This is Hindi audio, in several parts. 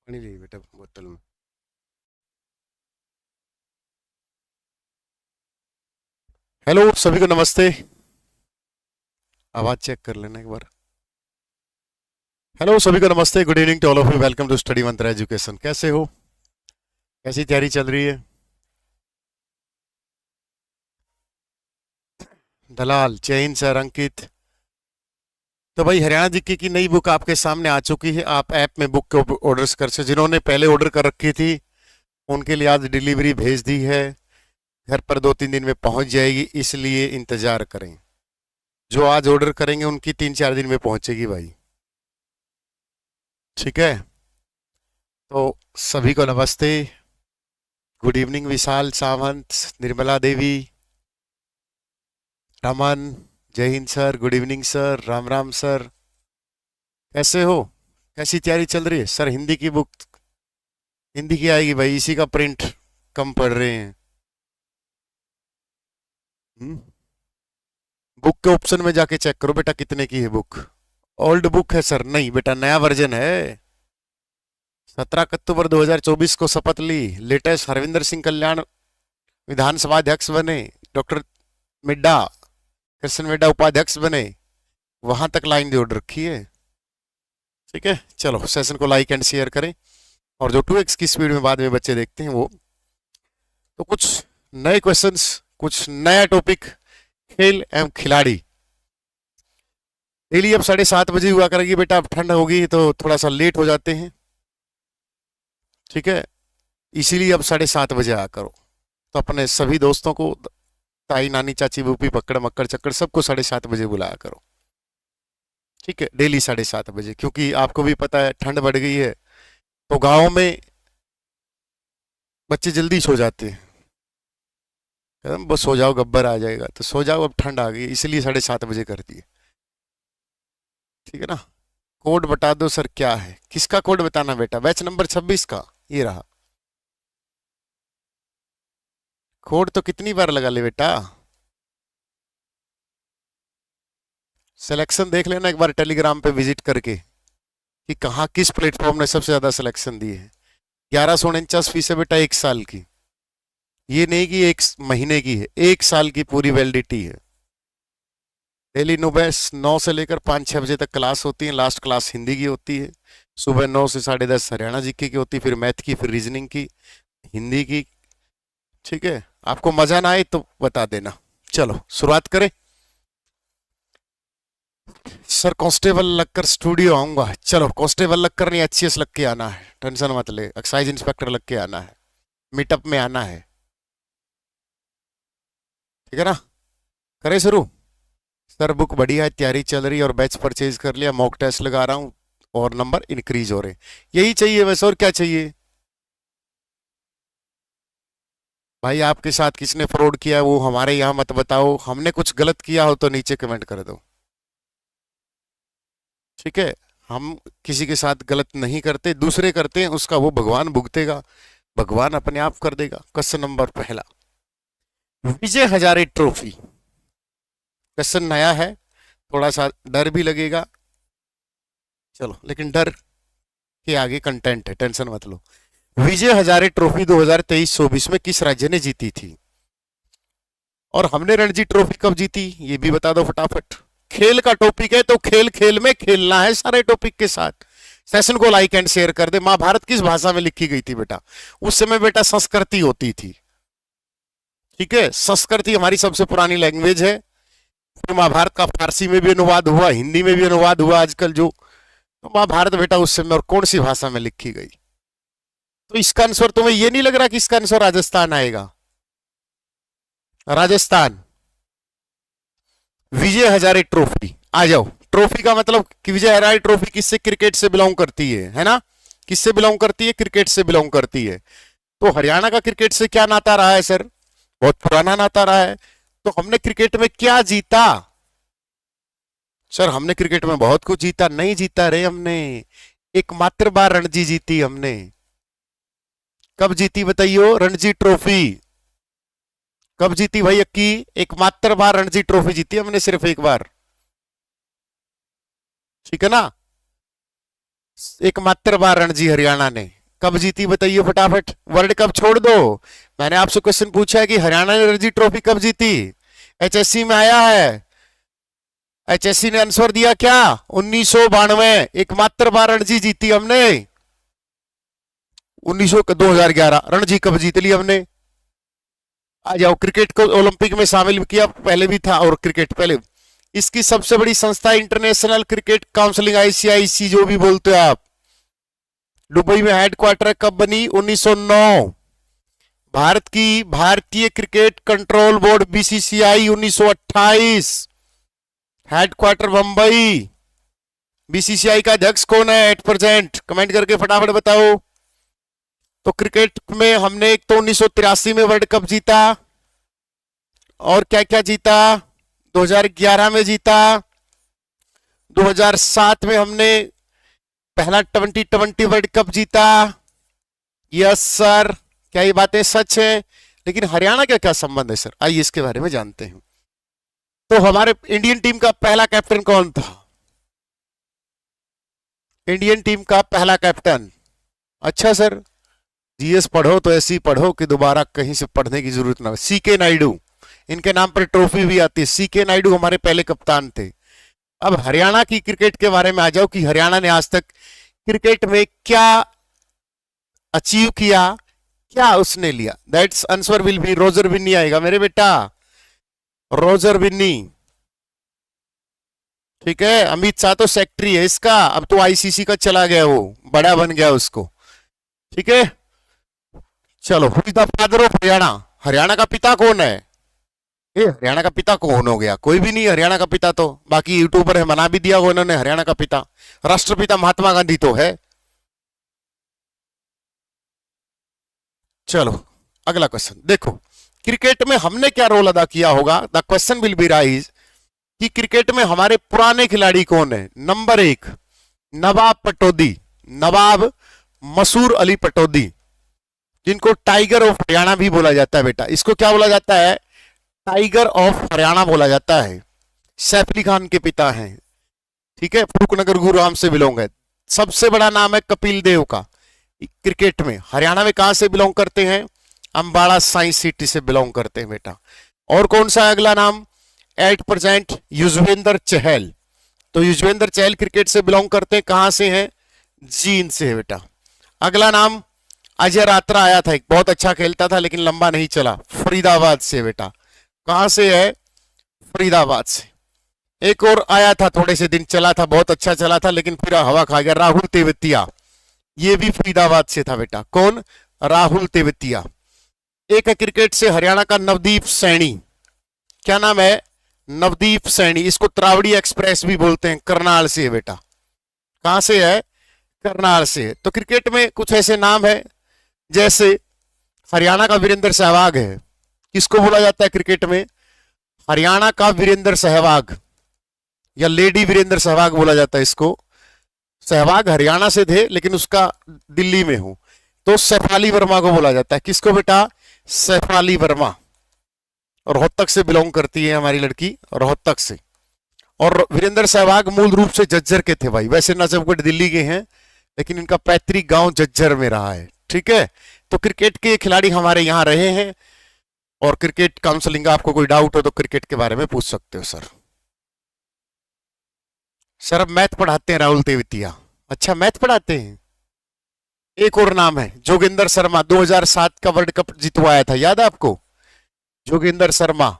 पानी ले बेटा बोतल में। हेलो सभी को नमस्ते। आवाज चेक कर लेना एक बार। हेलो सभी को नमस्ते, good evening to all of you, welcome to study Mantra education. कैसे हो, कैसी तैयारी चल रही है? दलाल जैन सर, अंकित। तो भाई हरियाणा जीके की नई बुक आपके सामने आ चुकी है। आप ऐप में बुक के ऑर्डर्स कर सकते। जिन्होंने पहले ऑर्डर कर रखी थी उनके लिए आज डिलीवरी भेज दी है। घर पर 2-3 दिन में पहुंच जाएगी, इसलिए इंतजार करें। जो आज ऑर्डर करेंगे उनकी 3-4 दिन में पहुंचेगी भाई। ठीक है, तो सभी को नमस्ते, गुड इवनिंग। विशाल सावंत, निर्मला देवी, रमन, जय Hind sir, good evening sir, Ram Ram sir. कैसे हो, कैसी तैयारी चल रही है सर? हिंदी की बुक, हिंदी की आएगी भाई, इसी का प्रिंट कम पढ़ रहे हैं। हम्म? बुक के ऑप्शन में जाके चेक करो बेटा कितने की है बुक। ओल्ड बुक है सर? नहीं बेटा, नया वर्जन है। 17 अक्टूबर 2024 को शपथ ली, लेटेस्ट हरविंदर सिंह कल्याण विधानसभा अध्यक्ष बने, डॉक्टर मिड्डा, कृष्ण मिड्डा उपाध्यक्ष बने, वहां तक लाइन जोड़ रखी है। ठीक है, चलो सेशन को लाइक एंड शेयर करें, और जो 2x की स्पीड में बाद में बच्चे देखते हैं वो। तो कुछ नए क्वेश्चंस, कुछ नया टॉपिक, खेल एवं खिलाड़ी। डेली अब 7:30 बजे हुआ करेगी बेटा। अब ठंड होगी तो थोड़ा सा लेट हो जाते हैं, ठीक है, इसीलिए अब 7:30 बजे आया करो। तो अपने सभी दोस्तों को, ताई नानी चाची बूपी पकड़ मक्कड़ चक्कर, सबको 7:30 बजे बुलाया करो। ठीक है, डेली 7:30 बजे, क्योंकि आपको भी पता है ठंड बढ़ गई है तो गाँव में बच्चे जल्दी सो जाते हैं। बस सो जाओ, गब्बर आ जाएगा, तो सो जाओ, अब ठंड आ गई, इसलिए 7:30 बजे कर दिए। ठीक है ना? कोड बता दो सर, क्या है? किसका कोड बताना बेटा? बैच नंबर 26 का, ये रहा कोड। तो कितनी बार लगा ले बेटा? सिलेक्शन देख लेना एक बार टेलीग्राम पे विजिट करके कि कहाँ किस प्लेटफॉर्म ने सबसे ज्यादा सिलेक्शन दी है। 1149 फीस है बेटा 1 साल की। ये नहीं कि 1 महीने की है, 1 साल की पूरी वैलिडिटी है। डेली 9 से लेकर 5-6 बजे तक क्लास होती है। लास्ट क्लास हिंदी की होती है। सुबह 9 से 10:30 हरियाणा जीके की होती है, फिर मैथ की, फिर रीजनिंग की, हिंदी की। ठीक है, आपको मजा ना आए तो बता देना। चलो शुरुआत करें। सर कांस्टेबल लगकर स्टूडियो आऊंगा। चलो, कांस्टेबल लगकर नहीं, एचसीएस लग के आना है, टेंशन मत ले। एक्साइज इंस्पेक्टर लग के आना है, मीटअप में आना है। ठीक है ना? करें शुरू? सर बुक बढ़िया है, तैयारी चल रही है, और बैच परचेज कर लिया, मॉक टेस्ट लगा रहा हूँ, और नंबर इंक्रीज हो रहे हैं। यही चाहिए वैसे, और क्या चाहिए भाई? आपके साथ किसने फ्रॉड किया वो हमारे यहाँ मत बताओ। हमने कुछ गलत किया हो तो नीचे कमेंट कर दो। ठीक है, हम किसी के साथ गलत नहीं करते, दूसरे करते हैं, उसका वो भगवान भुगतेगा, भगवान अपने आप कर देगा। क्वेश्चन नंबर पहला, विजय हजारे ट्रॉफी। क्वेश्चन नया है, थोड़ा सा डर भी लगेगा, चलो, लेकिन डर के आगे कंटेंट है, टेंशन मत लो। विजय हजारे ट्रॉफी 2023-24 में किस राज्य ने जीती थी? और हमने रणजी ट्रॉफी कब जीती ये भी बता दो फटाफट। खेल का टॉपिक है तो खेल खेल में खेलना है सारे टॉपिक के साथ। सेशन को लाइक एंड शेयर कर दे। महाभारत किस भाषा में लिखी गई थी बेटा? उस समय बेटा संस्कृति होती थी। ठीक है, संस्कृति हमारी सबसे पुरानी लैंग्वेज है। फिर महाभारत का फारसी में भी अनुवाद हुआ, हिंदी में भी अनुवाद हुआ आजकल जो। तो महाभारत बेटा उस समय और कौन सी भाषा में लिखी गई? तो इसका आंसर, तुम्हें ये नहीं लग रहा कि इसका आंसर राजस्थान आएगा? राजस्थान। विजय हजारे ट्रॉफी, आ जाओ। ट्रॉफी का मतलब कि विजय हजारे ट्रॉफी किससे? क्रिकेट से बिलोंग करती है ना? किससे बिलोंग करती है? क्रिकेट से बिलोंग करती है। तो हरियाणा का क्रिकेट से क्या नाता रहा है सर? बहुत पुराना नाता रहा है। तो हमने क्रिकेट में क्या जीता? सर हमने क्रिकेट में बहुत कुछ जीता। नहीं जीता रे हमने, एकमात्र बार रणजी जीती हमने। कब जीती बताइयो रणजी ट्रॉफी? कब जीती भाई अक्की? एकमात्र बार रणजी ट्रॉफी जीती हमने, सिर्फ एक बार। ठीक है ना? एकमात्र बार रणजी हरियाणा ने, कब जीती बताइए फटाफट, वर्ल्ड कप छोड़ दो, मैंने आपसे क्वेश्चन पूछा है कि हरियाणा ने रणजी ट्रॉफी कब जीती, एचएससी में आया है, एचएससी ने आंसर दिया क्या, 1992, एकमात्र बार रणजी जीती हमने, 2011 रणजी कब जीत ली हमने। आ जाओ, क्रिकेट को ओलंपिक में शामिल किया, पहले भी था, और क्रिकेट पहले, इसकी सबसे बड़ी संस्था इंटरनेशनल क्रिकेट काउंसिलिंग, आईसीआईसी जो भी बोलते हो आप, दुबई में हेडक्वार्टर कब बनी, 1909। भारत की भारतीय cricket control board BCCI 1928, headquarter Mumbai. BCCI का अध्यक्ष कौन है एट प्रेजेंट, कमेंट करके फटाफट बताओ। तो क्रिकेट में हमने एक तो 1983 में वर्ल्ड कप जीता, और क्या क्या जीता, 2011 में जीता, 2007 में हमने पहला 2020 वर्ल्ड कप जीता। यस सर, क्या ये बातें सच है, लेकिन हरियाणा का क्या संबंध है सर, आइए इसके बारे में जानते हैं। तो हमारे इंडियन टीम का पहला कैप्टन कौन था, इंडियन टीम का पहला कैप्टन, अच्छा सर जीएस पढ़ो तो ऐसी पढ़ो कि दोबारा कहीं से पढ़ने की जरूरत ना हो, सीके नायडू, इनके नाम पर ट्रॉफी भी आती है, सीके नायडू हमारे पहले कप्तान थे। अब हरियाणा की क्रिकेट के बारे में आ जाओ कि हरियाणा ने आज तक क्रिकेट में क्या अचीव किया, क्या उसने लिया, that's answer will be Roger Binny आएगा मेरे बेटा, रोजर बिन्नी, ठीक है। अमित शाह तो सेक्रेटरी है इसका, अब तो आईसीसी का चला गया, वो बड़ा बन गया उसको, ठीक है। चलो, who is the father of Haryana, Haryana का पिता कौन है, ये हरियाणा का पिता कौन हो गया, कोई भी नहीं हरियाणा का पिता, तो बाकी यूट्यूबर है मना भी दिया उन्होंने हरियाणा का पिता, राष्ट्रपिता महात्मा गांधी तो है। चलो अगला क्वेश्चन देखो, क्रिकेट में हमने क्या रोल अदा किया होगा, the question will be rise कि क्रिकेट में हमारे पुराने खिलाड़ी कौन है। नंबर 1 नवाब पटौदी, नवाब मसूर अली पटौदी, जिनको टाइगर ऑफ हरियाणा भी बोला जाता है बेटा, इसको क्या बोला जाता है, टाइगर ऑफ हरियाणा बोला जाता है। सैफ अली खान के पिता हैं, ठीक है, फरूकनगर गुरुग्राम से बिलोंग है। सबसे बड़ा नाम है कपिल देव का, क्रिकेट में हरियाणा में कहां से बिलोंग करते हैं, अंबाला साइंस सिटी से बिलोंग करते हैं बेटा। और कौन सा अगला नाम, एट प्रेजेंट युजवेंद्र चहल, तो युजवेंद्र चहल क्रिकेट से बिलोंग करते हैं, कहां से हैं, जींद से है बेटा। अगला नाम अजय रात्रा आया था, एक बहुत अच्छा खेलता था लेकिन लंबा नहीं चला, फरीदाबाद से बेटा, कहां से है, फरीदाबाद से। एक और आया था, थोड़े से दिन चला था, बहुत अच्छा चला था लेकिन फिर हवा खा गया, राहुल तेवतिया, ये भी फरीदाबाद से था बेटा, कौन, राहुल तेवतिया। एक है क्रिकेट से हरियाणा का नवदीप सैनी, क्या नाम है, नवदीप सैनी, इसको त्रावड़ी एक्सप्रेस भी बोलते हैं, करनाल से है बेटा, कहां से है, करनाल से है। तो क्रिकेट में कुछ ऐसे नाम है, जैसे हरियाणा का वीरेंद्र सहवाग है, किसको बोला जाता है क्रिकेट में, हरियाणा का वीरेंद्र सहवाग, या लेडी वीरेंद्र सहवाग बोला जाता है इसको। सहवाग हरियाणा से थे लेकिन उसका दिल्ली में हो, तो सैफाली वर्मा को बोला जाता है, किसको बेटा, सैफाली वर्मा, रोहतक से बिलोंग करती है हमारी लड़की, रोहतक से। और वीरेंद्र सहवाग मूल रूप से जज्जर के थे भाई, वैसे नजफगढ़ दिल्ली के हैं लेकिन इनका पैतृक गांव जज्जर में रहा है, ठीक है। तो क्रिकेट के खिलाड़ी हमारे यहाँ रहे हैं, और क्रिकेट काउंसलिंग, आपको कोई डाउट हो तो क्रिकेट के बारे में पूछ सकते हो सर। सर अब मैथ पढ़ाते हैं राहुल तेवतिया, अच्छा मैथ पढ़ाते हैं। एक और नाम है जोगिंदर शर्मा, 2007 का वर्ल्ड कप जितवाया था, याद है आपको, जोगिंदर शर्मा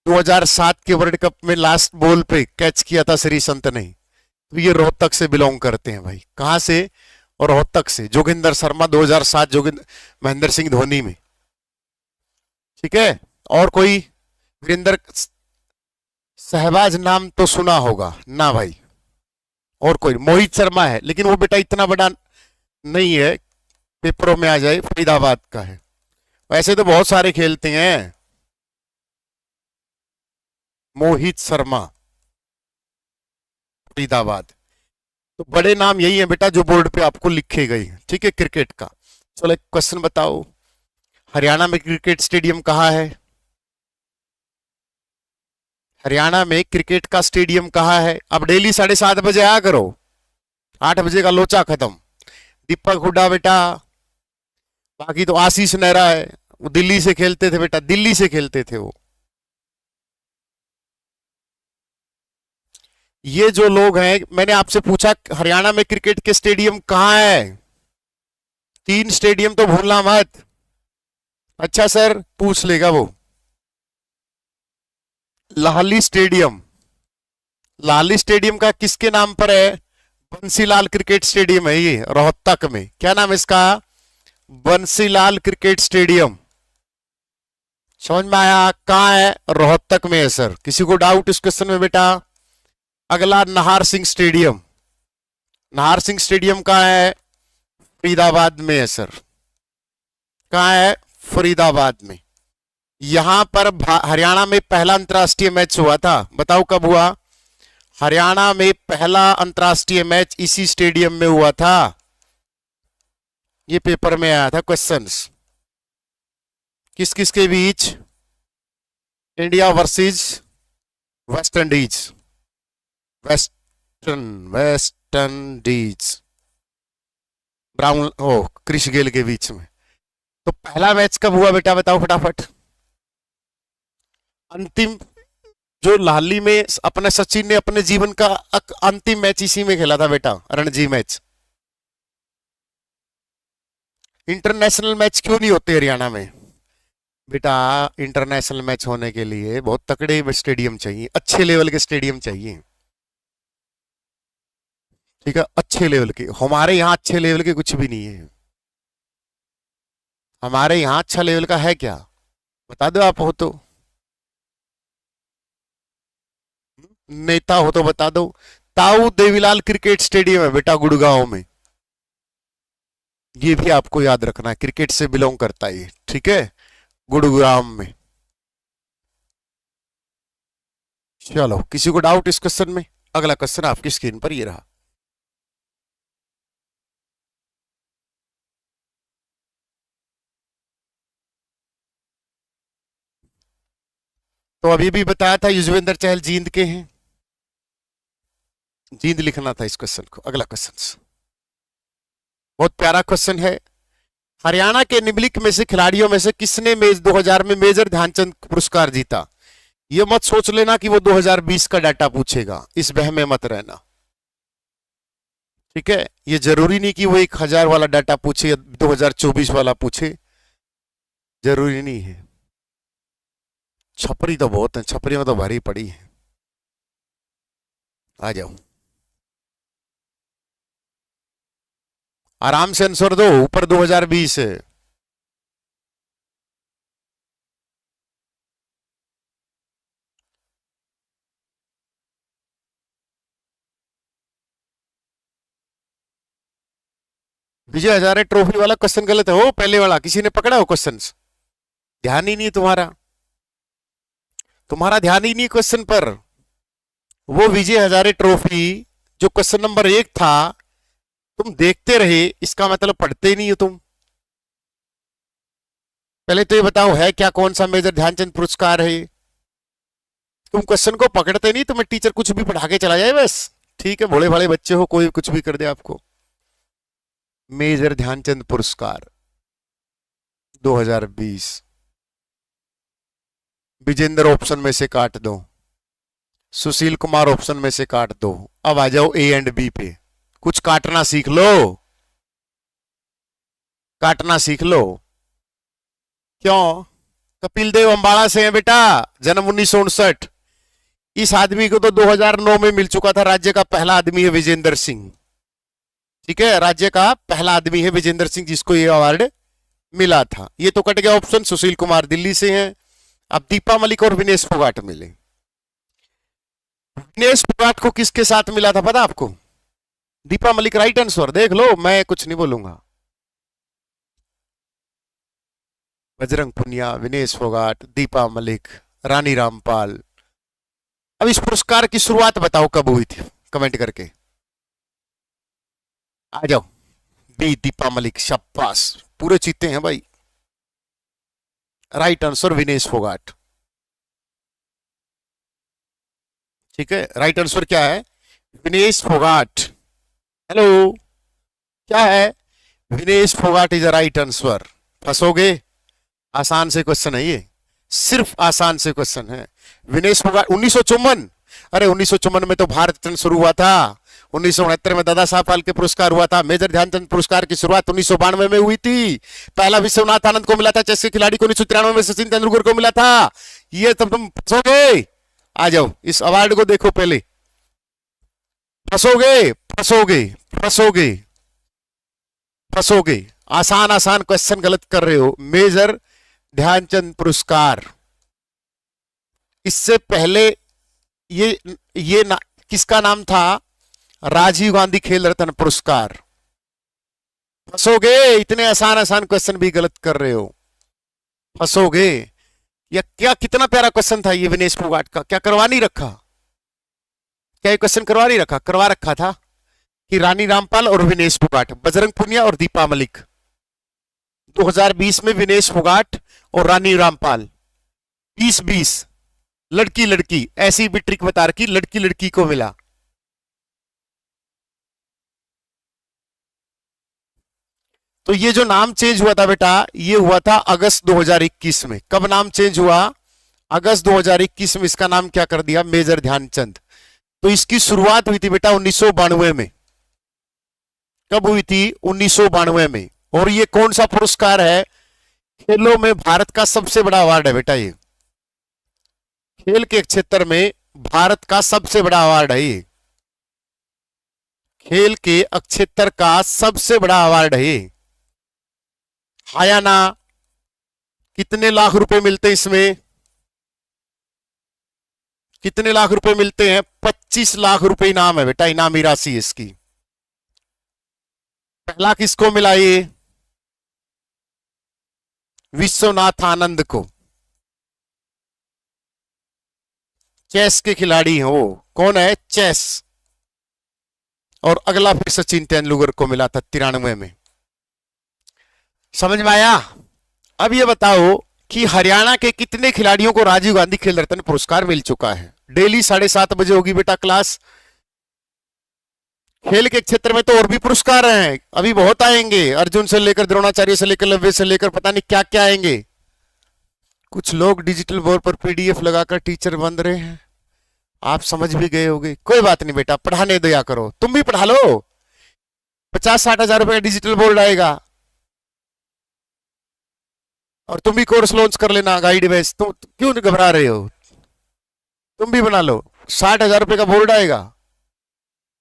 2007 के वर्ल्ड कप में लास्ट बॉल पे कैच किया था श्री संत ने, तो ये रोहतक से बिलोंग करते हैं भाई, कहां से, और रोहतक से। जोगिंदर शर्मा 2007 जोगिंदर महेंद्र सिंह धोनी में, ठीक है। और कोई वीरेंद्र सहवाज नाम तो सुना होगा ना भाई, और कोई मोहित शर्मा है लेकिन वो बेटा इतना बड़ा नहीं है, पेपरों में आ जाए, फरीदाबाद का है। वैसे तो बहुत सारे खेलते हैं, मोहित शर्मा फरीदाबाद, तो बड़े नाम यही है बेटा जो बोर्ड पे आपको लिखे गए हैं, ठीक है, क्रिकेट का। चलो एक क्वेश्चन बताओ, हरियाणा में क्रिकेट स्टेडियम कहाँ है, हरियाणा में क्रिकेट का स्टेडियम कहाँ है। अब डेली 7:30 बजे आया करो, 8 बजे का लोचा खत्म, दीपक हुड्डा बेटा, बाकी तो आशीष नेहरा है, वो दिल्ली से खेलते थे बेटा, दिल्ली से खेलते थे वो। ये जो लोग हैं, मैंने आपसे पूछा हरियाणा में क्रिकेट के स्टेडियम कहाँ है, 3 स्टेडियम तो भूलना मत। अच्छा सर, पूछ लेगा वो। लाहली स्टेडियम, लाहली स्टेडियम का किसके नाम पर है? बंसीलाल क्रिकेट स्टेडियम है ये, रोहतक में। क्या नाम है इसका? Bansilal cricket stadium. समझ में आया? कहाँ है? रोहतक में है सर। किसी को डाउट इस क्वेश्चन में बेटा? अगला नाहर सिंह स्टेडियम, नाहर सिंह स्टेडियम कहाँ है? फरीदाबाद में है सर। कहाँ है? फरीदाबाद में। यहां पर हरियाणा में पहला अंतर्राष्ट्रीय मैच हुआ था, बताओ कब हुआ? हरियाणा में पहला अंतर्राष्ट्रीय मैच इसी स्टेडियम में हुआ था। ये पेपर में आया था क्वेश्चंस। किस किस के बीच? India versus West Indies, West Indies, ब्राउन ओ क्रिश गेल के बीच में। तो पहला मैच कब हुआ बेटा, बताओ फटाफट। अंतिम जो लाहली में अपने सचिन ने अपने जीवन का अंतिम मैच इसी में खेला था बेटा, रणजी मैच। इंटरनेशनल मैच क्यों नहीं होते हरियाणा में बेटा? इंटरनेशनल मैच होने के लिए बहुत तकड़े स्टेडियम चाहिए, अच्छे लेवल के स्टेडियम चाहिए, ठीक है, अच्छे लेवल के। हमारे यहाँ अच्छे लेवल के कुछ भी नहीं है। हमारे यहाँ अच्छा लेवल का है क्या, बता दो आप हो तो, नेता हो तो बता दो। ताऊ देवीलाल क्रिकेट स्टेडियम है बेटा गुड़गांव में, ये भी आपको याद रखना है, क्रिकेट से बिलोंग करता है ये, ठीक है, गुड़गांव में। चलो, किसी को डाउट इस क्वेश्चन में? अगला क्वेश्चन आपकी स्क्रीन पर ये रहा। तो अभी भी बताया था युजवेंद्र चहल जींद के हैं, जींद लिखना था इस क्वेश्चन को। अगला क्वेश्चन बहुत प्यारा क्वेश्चन है। हरियाणा के निम्नलिखित में से खिलाड़ियों में से किसने 2000 में मेजर ध्यानचंद पुरस्कार जीता? ये मत सोच लेना कि वो 2020 का डाटा पूछेगा, इस बह में मत रहना, ठीक है। ये जरूरी नहीं कि वो 1000 वाला डाटा पूछे या 2024 वाला पूछे, जरूरी नहीं है। छपरी तो बहुत है, छपरी में तो भारी पड़ी है। आ जाओ, आराम से आंसर दो, ऊपर 2020 है। विजय हजारे ट्रॉफी वाला क्वेश्चन गलत है हो, पहले वाला किसी ने पकड़ा हो क्वेश्चन? ध्यान ही नहीं तुम्हारा, तुम्हारा ध्यान ही नहीं क्वेश्चन पर। वो विजय हजारे ट्रॉफी जो क्वेश्चन नंबर 1 था, तुम देखते रहे, इसका मतलब पढ़ते नहीं हो तुम। पहले तो ये बताओ है क्या, कौन सा मेजर ध्यानचंद पुरस्कार है? तुम क्वेश्चन को पकड़ते नहीं, तुम्हें टीचर कुछ भी पढ़ा के चला जाए बस, ठीक है, भोले भाले बच्चे हो, कोई कुछ भी कर दे आपको। मेजर ध्यानचंद पुरस्कार 2020, विजेंद्र ऑप्शन में से काट दो, सुशील कुमार ऑप्शन में से काट दो। अब आ जाओ ए एंड बी पे, कुछ काटना सीख लो, काटना सीख लो। क्यों? कपिल देव अंबाला से हैं बेटा, जन्म 1959। इस आदमी को तो 2009 में मिल चुका था, राज्य का पहला आदमी है विजेंद्र सिंह, ठीक है, राज्य का पहला आदमी है विजेंद्र सिंह जिसको ये अवार्ड मिला था। ये तो कट गया ऑप्शन, सुशील कुमार दिल्ली से हैं। अब दीपा मलिक और विनेश फोगाट मिले। विनेश फोगाट को किसके साथ मिला था पता आपको? दीपा मलिक राइट आंसर, देख लो, मैं कुछ नहीं बोलूंगा। बजरंग पुनिया, विनेश फोगाट, दीपा मलिक, रानी रामपाल। अब इस पुरस्कार की शुरुआत बताओ कब हुई थी, कमेंट करके आ जाओ। बी दीपा मलिक, शाबाश, पूरे चीते हैं भाई। राइट आंसर विनेश फोगाट, ठीक है, राइट आंसर क्या है? विनेश फोगाट। हेलो, क्या है? Vinesh Phogat is a right answer. फंसोगे? आसान से क्वेश्चन है ये, सिर्फ आसान से क्वेश्चन है। विनेश फोगाट 1954, अरे 1954 में तो भारत रत्न शुरू हुआ था। 1969 में दादा साहब फाल्के पुरस्कार हुआ था। मेजर ध्यानचंद पुरस्कार की शुरुआत 1992 में हुई थी। पहला विश्वनाथ आनंद को मिला था चेस के खिलाड़ी को। 1993 में सचिन तेंदुलकर को मिला था। ये तब तुम फंसोगे। आ जाओ, इस अवार्ड को देखो पहले। फंसोगे फंसोगे फंसोगे फंसोगे। आसान आसान क्वेश्चन गलत कर रहे हो। मेजर ध्यानचंद पुरस्कार, इससे पहले ये किसका नाम था? राजीव गांधी खेल रत्न पुरस्कार। फंसोगे, इतने आसान आसान क्वेश्चन भी गलत कर रहे हो, फंसोगे। या क्या, कितना प्यारा क्वेश्चन था ये विनेश फोगाट का। क्या करवा नहीं रखा? क्या ये क्वेश्चन करवा नहीं रखा? करवा रखा था कि रानी रामपाल और विनेश फोगाट, बजरंग पुनिया और दीपा मलिक। 2020 में विनेश फोगाट और रानी रामपाल 20-20, लड़की लड़की, ऐसी भी ट्रिक बता रखी, लड़की लड़की को मिला। तो ये जो नाम चेंज हुआ था बेटा, ये हुआ था अगस्त 2021 में। कब नाम चेंज हुआ? अगस्त 2021 में इसका नाम क्या कर दिया? मेजर ध्यानचंद। तो इसकी शुरुआत हुई थी बेटा 1992 में। कब हुई थी? 1992 में। और ये कौन सा पुरस्कार है? खेलों में भारत का सबसे बड़ा अवार्ड है बेटा ये। खेल के क्षेत्र में भारत का सबसे बड़ा अवार्ड है ये। खेल के क्षेत्र का सबसे बड़ा अवार्ड है ये। हायाना, कितने लाख रुपए मिलते हैं इसमें? कितने लाख रुपए मिलते हैं? 25 लाख रुपए इनाम है बेटा, इनामी राशि इसकी। पहला किसको मिला ये? विश्वनाथ आनंद को। चेस के खिलाड़ी हैं वो। कौन है? चेस। और अगला फिर सचिन तेंदुलकर को मिला था 93 में। समझ में आया? अब ये बताओ कि हरियाणा के कितने खिलाड़ियों को राजीव गांधी खेल रत्न पुरस्कार मिल चुका है? डेली 7:30 बजे होगी बेटा क्लास। खेल के क्षेत्र में तो और भी पुरस्कार हैं, अभी बहुत आएंगे। अर्जुन से लेकर द्रोणाचार्य से लेकर लव्य से लेकर पता नहीं क्या क्या आएंगे। कुछ लोग डिजिटल बोर्ड पर पीडीएफ लगाकर टीचर बन रहे हैं, आप समझ भी गए होगे। कोई बात नहीं बेटा, पढ़ाने दिया करो, तुम भी पढ़ा लो। 50-60 हजार रुपए का डिजिटल बोर्ड आएगा और तुम भी कोर्स लॉन्च कर लेना गाइड बेस। तुम क्यों घबरा रहे हो? तुम भी बना लो। 60 हजार रुपए का बोर्ड आएगा,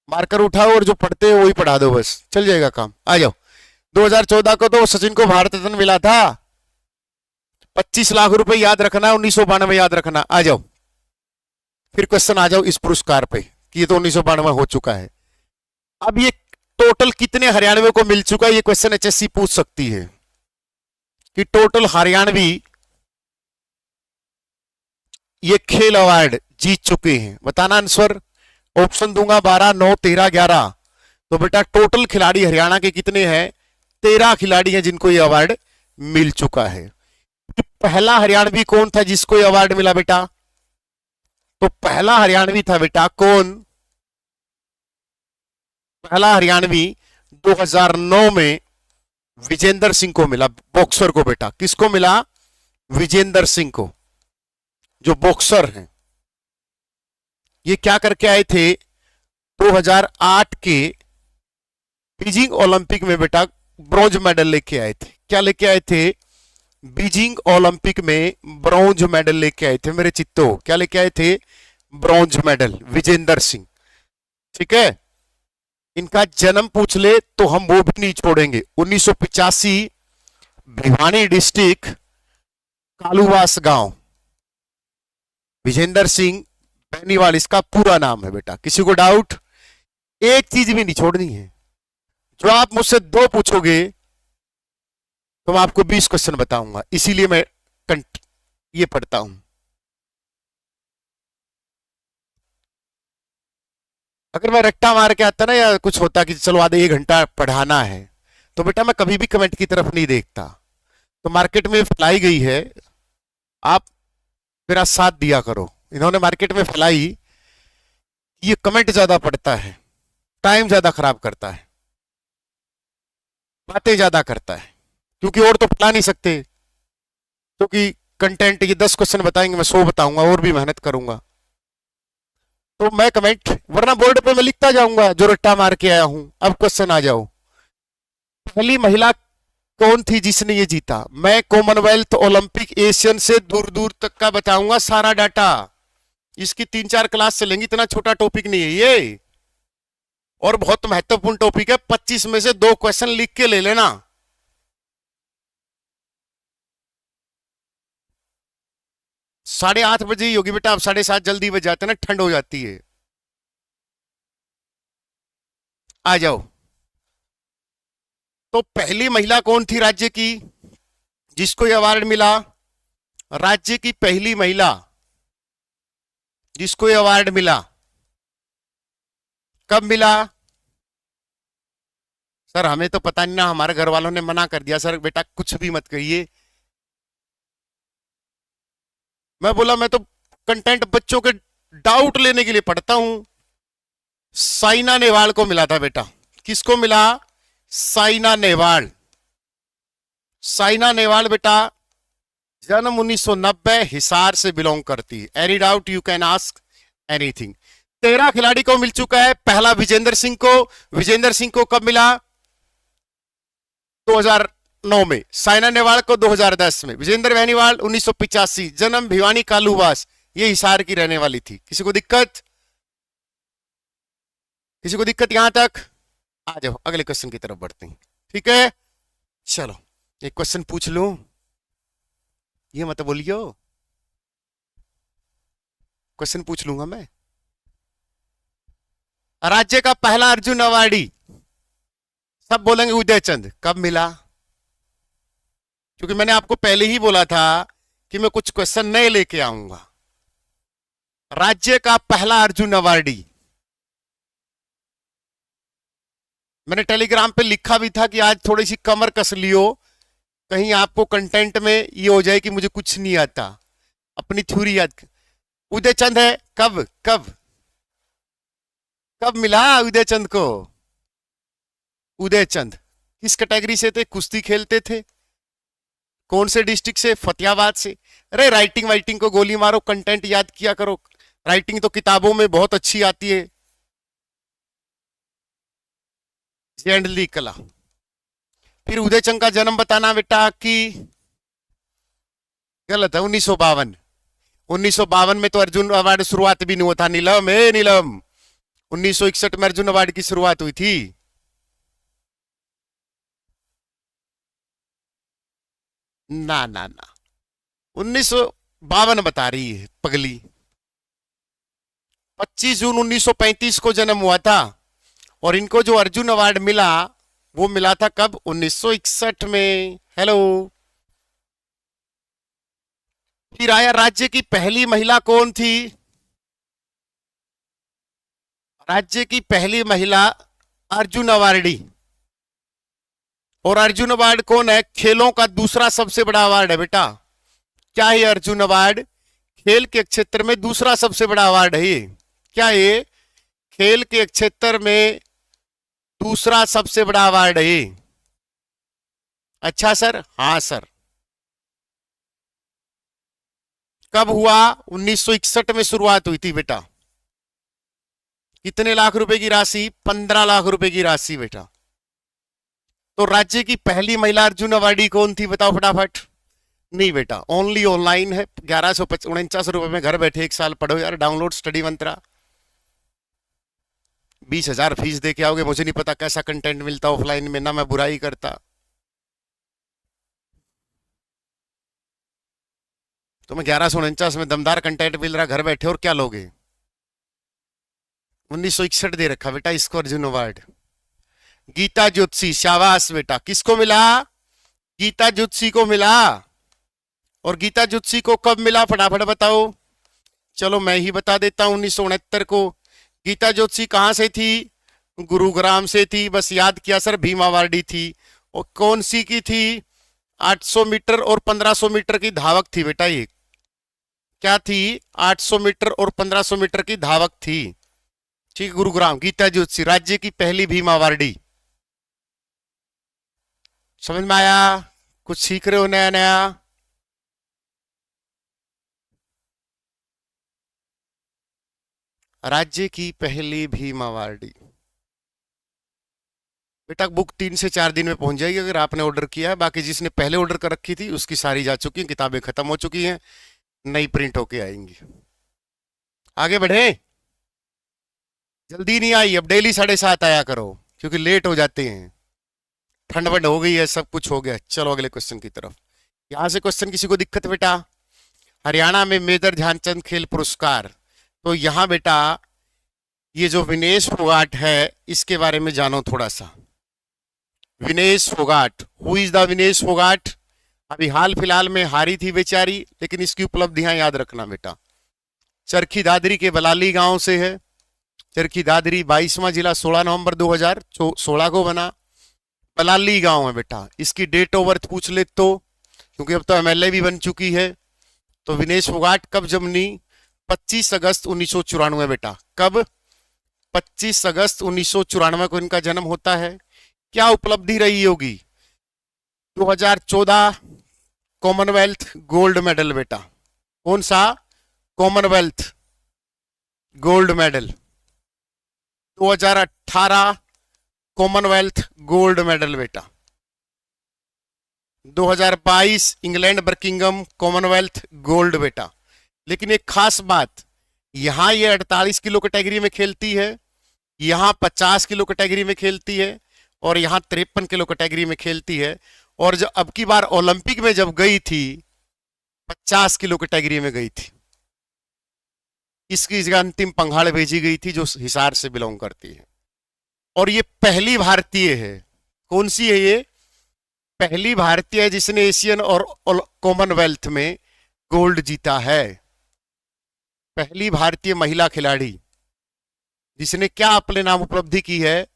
मार्कर उठाओ और जो पढ़ते हो वही पढ़ा दो, बस चल जाएगा काम। आ जाओ। 2014 को तो सचिन को भारत रत्न मिला था। 25 लाख रुपए याद रखना, 1992 याद रखना। आ जाओ, फिर क्वेश्चन आ जाओ इस पुरस्कार पे कि ये तो 1992 हो चुका है। अब ये टोटल कितने हरियाणवियों को मिल चुका है, ये क्वेश्चन एचएससी पूछ सकती है कि टोटल हरियाणवी ये खेल अवार्ड जीत चुके हैं। बताना आंसर। ऑप्शन दूंगा 12, 9, 13, 11। तो बेटा टोटल खिलाड़ी हरियाणा के कितने हैं? 13 खिलाड़ी हैं जिनको ये अवार्ड मिल चुका है। तो पहला हरियाणवी कौन था जिसको ये अवार्ड मिला बेटा? तो पहला हरियाणवी था बेटा कौन? पहला हरियाणवी 2009 में विजेंद्र सिंह को मिला, बॉक्सर को बेटा। किसको मिला? विजेंद्र सिंह को, जो बॉक्सर हैं। ये क्या करके आए थे? 2008 के बीजिंग ओलंपिक में बेटा ब्रॉन्ज मेडल लेके आए थे। क्या लेके आए थे? बीजिंग ओलंपिक में ब्रॉन्ज मेडल लेके आए थे मेरे चित्तो। क्या लेके आए थे? Bronze medal, Vijender Singh. ठीक है, इनका जन्म पूछ ले तो हम वो भी नहीं छोड़ेंगे। 1985, भिवानी डिस्ट्रिक्ट, कालूवास गांव। विजेंद्र सिंह बेनीवाल इसका पूरा नाम है बेटा। किसी को डाउट? एक चीज भी नहीं छोड़नी है। जो आप मुझसे 2 पूछोगे तो मैं आपको 20 क्वेश्चन बताऊंगा, इसीलिए मैं ये पढ़ता हूं। अगर मैं रट्टा मार के आता ना, या कुछ होता कि चलो आधे 1 घंटा पढ़ाना है, तो बेटा मैं कभी भी कमेंट की तरफ नहीं देखता। तो मार्केट में फैलाई गई है, आप मेरा साथ दिया करो। इन्होंने मार्केट में फैलाई, ये कमेंट ज्यादा पढ़ता है, टाइम ज्यादा खराब करता है। बातें ज्यादा करता है, क्योंकि और तो बता नहीं सकते, क्योंकि कंटेंट ये 10 क्वेश्चन बताएंगे, मैं 100 बताऊंगा और भी मेहनत करूंगा। तो मैं कमेंट, वरना बोर्ड पे मैं लिखता जाऊंगा जो रट्टा मार के आया हूं। अब क्वेश्चन आ जाओ, पहली महिला कौन थी जिसने ये जीता? मैं कॉमनवेल्थ, ओलंपिक, एशियन से दूर दूर तक का बताऊंगा सारा डाटा। इसकी 3-4 क्लास चलेंगी, इतना छोटा टॉपिक नहीं है ये, और बहुत महत्वपूर्ण टॉपिक है। 25 में से 2 क्वेश्चन लिख के ले लेना। 8:30 बजे ही होगी बेटा, अब 7:30 जल्दी बज जाते हैं ना, ठंड हो जाती है। आ जाओ। तो पहली महिला कौन थी राज्य की जिसको यह अवार्ड मिला? राज्य की पहली महिला जिसको यह अवार्ड मिला, कब मिला? सर हमें तो पता नहीं ना, हमारे घर वालों ने मना कर दिया सर, बेटा कुछ भी मत कहिए। मैं बोला मैं तो कंटेंट बच्चों के डाउट लेने के लिए पढ़ता हूं। साइना नेहवाल को मिला था बेटा। किसको मिला? साइना नेहवाल। साइना नेहवाल बेटा जन्म 1990, हिसार से बिलोंग करती है। Any doubt you can ask anything. 13 खिलाड़ी को मिल चुका है। पहला विजेंद्र सिंह को। विजेंद्र सिंह को कब मिला? 2009 में। साइना नेहवाल को 2010 में। विजेंद्र बेनीवाल 1985। जन्म भिवानी कालूवास, ये हिसार की रहने वाली थी। किसी को दिक्कत? किसी को दिक्कत यहां तक? आ जाओ अगले क्वेश्चन की तरफ बढ़ते हैं। ठीक है, चलो एक क्वेश्चन पूछ लूं, ये मत बोलियो, क्वेश्चन पूछ लूंगा मैं। राज्य का पहला अर्जुन अवार्डी, सब बोलेंगे उदयचंद, कब मिला? क्योंकि मैंने आपको पहले ही बोला था कि मैं कुछ क्वेश्चन नए लेके आऊंगा। राज्य का पहला अर्जुन अवार्डी, मैंने टेलीग्राम पे लिखा भी था कि आज थोड़ी सी कमर कस लियो, कहीं आपको कंटेंट में ये हो जाए कि मुझे कुछ नहीं आता, अपनी थ्योरी याद। उदयचंद है। कब कब कब मिला उदयचंद को? उदयचंद किस कैटेगरी से थे? कुश्ती खेलते थे। कौन से डिस्ट्रिक्ट से? फतेहाबाद से। अरे राइटिंग वाइटिंग को गोली मारो, कंटेंट याद किया करो। राइटिंग तो किताबों में बहुत अच्छी आती है। जेंडली कला। फिर उदयचंद का जन्म बताना बेटा कि गलत है, 1952। 1952 में तो अर्जुन अवार्ड शुरुआत भी नहीं हुआ था। नीलम, ए नीलम, 1961 में अर्जुन अवार्ड की शुरुआत हुई थी। ना ना ना, 1952 बता रही है पगली। 25 जून 1935 को जन्म हुआ था, और इनको जो अर्जुन अवार्ड मिला वो मिला था कब? 1961 में। हेलो। फिर आया राज्य की पहली महिला कौन थी? राज्य की पहली महिला अर्जुन अवार्डी। और अर्जुन अवार्ड कौन है? खेलों का दूसरा सबसे बड़ा अवार्ड है बेटा। क्या है अर्जुन अवार्ड? खेल के क्षेत्र में दूसरा सबसे बड़ा अवार्ड है ये। क्या ये? खेल के क्षेत्र में दूसरा सबसे बड़ा अवार्ड है ये। अच्छा सर? हाँ सर। कब हुआ? 1961 में शुरुआत हुई थी बेटा। कितने लाख रुपए की राशि? 15 लाख रुपए की राशि बेटा। तो राज्य की पहली महिला अर्जुन अवार्डी कौन थी बताओ फटाफट। नहीं बेटा, ओनली ऑनलाइन है। 1149 रुपए में घर बैठे 1 साल पढ़ो यार। डाउनलोड स्टडी मंत्रा। 20,000 फीस दे के आओगे, मुझे नहीं पता कैसा कंटेंट मिलता ऑफलाइन में, ना मैं बुराई करता। तुम्हें 1149 में दमदार कंटेंट मिल रहा, घर बैठे, और क्या लोगे? 1961 दे रखा बेटा इसको अर्जुन अवार्ड। गीता ज्योतिषी, शाबाश बेटा। किसको मिला? गीता ज्योतिषी को मिला। और गीता ज्योतिषी को कब मिला फटाफट बताओ। चलो मैं ही बता देता हूं, 1969 को। गीता ज्योतिषी कहां से थी? गुरुग्राम से थी। बस याद किया सर, भीमावार्डी थी। और कौन सी की थी? 800 मीटर और 1500 मीटर की धावक थी बेटा ये। क्या थी? 800 मीटर और 1500 मीटर की धावक थी। ठीक, गुरुग्राम। गीता ज्योतिषी राज्य की पहली भीम अवार्डी। समझ में आया? कुछ सीख रहे हो नया नया? राज्य की पहली भीमा वार्डी। बेटा बुक 3 से 4 दिन में पहुंच जाएगी अगर आपने ऑर्डर किया है। बाकी जिसने पहले ऑर्डर कर रखी थी उसकी सारी जा चुकी हैं, किताबें खत्म हो चुकी हैं, नई प्रिंट होके आएंगी। आगे बढ़े, जल्दी नहीं आई, अब डेली 7:30 आया करो क्योंकि लेट हो जाते हैं। ठंड वंड हो गई है, सब कुछ हो गया। चलो अगले क्वेश्चन की तरफ। यहां से क्वेश्चन किसी को दिक्कत बेटा? हरियाणा में मेजर ध्यानचंद खेल पुरस्कार, तो यहां बेटा ये जो विनेश फोगाट है इसके बारे में जानो थोड़ा सा। Vinesh Phogat, who is the Vinesh Phogat? अभी हाल फिलहाल में हारी थी बेचारी, लेकिन इसकी उपलब्धियां याद रखना बेटा। चरखी दादरी के बलाली गांव से है। चरखी दादरी 22वां जिला, 16 नवंबर 2016 को बना। बलाली गांव है बेटा। इसकी डेट ऑफ बर्थ पूछ ले तो, क्योंकि अब तो एमएलए भी बन चुकी है। तो विनेश फोगाट कब जन्मी? 25 अगस्त 1994 बेटा। कब? 25 अगस्त 1994 को इनका जन्म होता है। क्या उपलब्धि रही होगी? 2014 कॉमनवेल्थ गोल्ड मेडल बेटा। कौन सा? Commonwealth gold medal. 2018 Commonwealth gold medal बेटा। 2022 इंग्लैंड बर्किंगम कॉमनवेल्थ गोल्ड बेटा। लेकिन एक खास बात, यहां ये 48 किलो कैटेगरी में खेलती है, यहां 50 किलो कैटेगरी में खेलती है, और यहां 53 किलो कैटेगरी में खेलती है। और जब अब की बार ओलंपिक में जब गई थी 50 किलो कैटेगरी में गई थी। इसकी जगह अंतिम पंघाड़ भेजी गई थी जो हिसार से बिलोंग करती है। और ये पहली भारतीय है। कौन सी है ये? पहली भारतीय है जिसने एशियन और कॉमनवेल्थ में गोल्ड जीता है। पहली भारतीय महिला खिलाड़ी जिसने क्या अपने नाम उपलब्धि की है,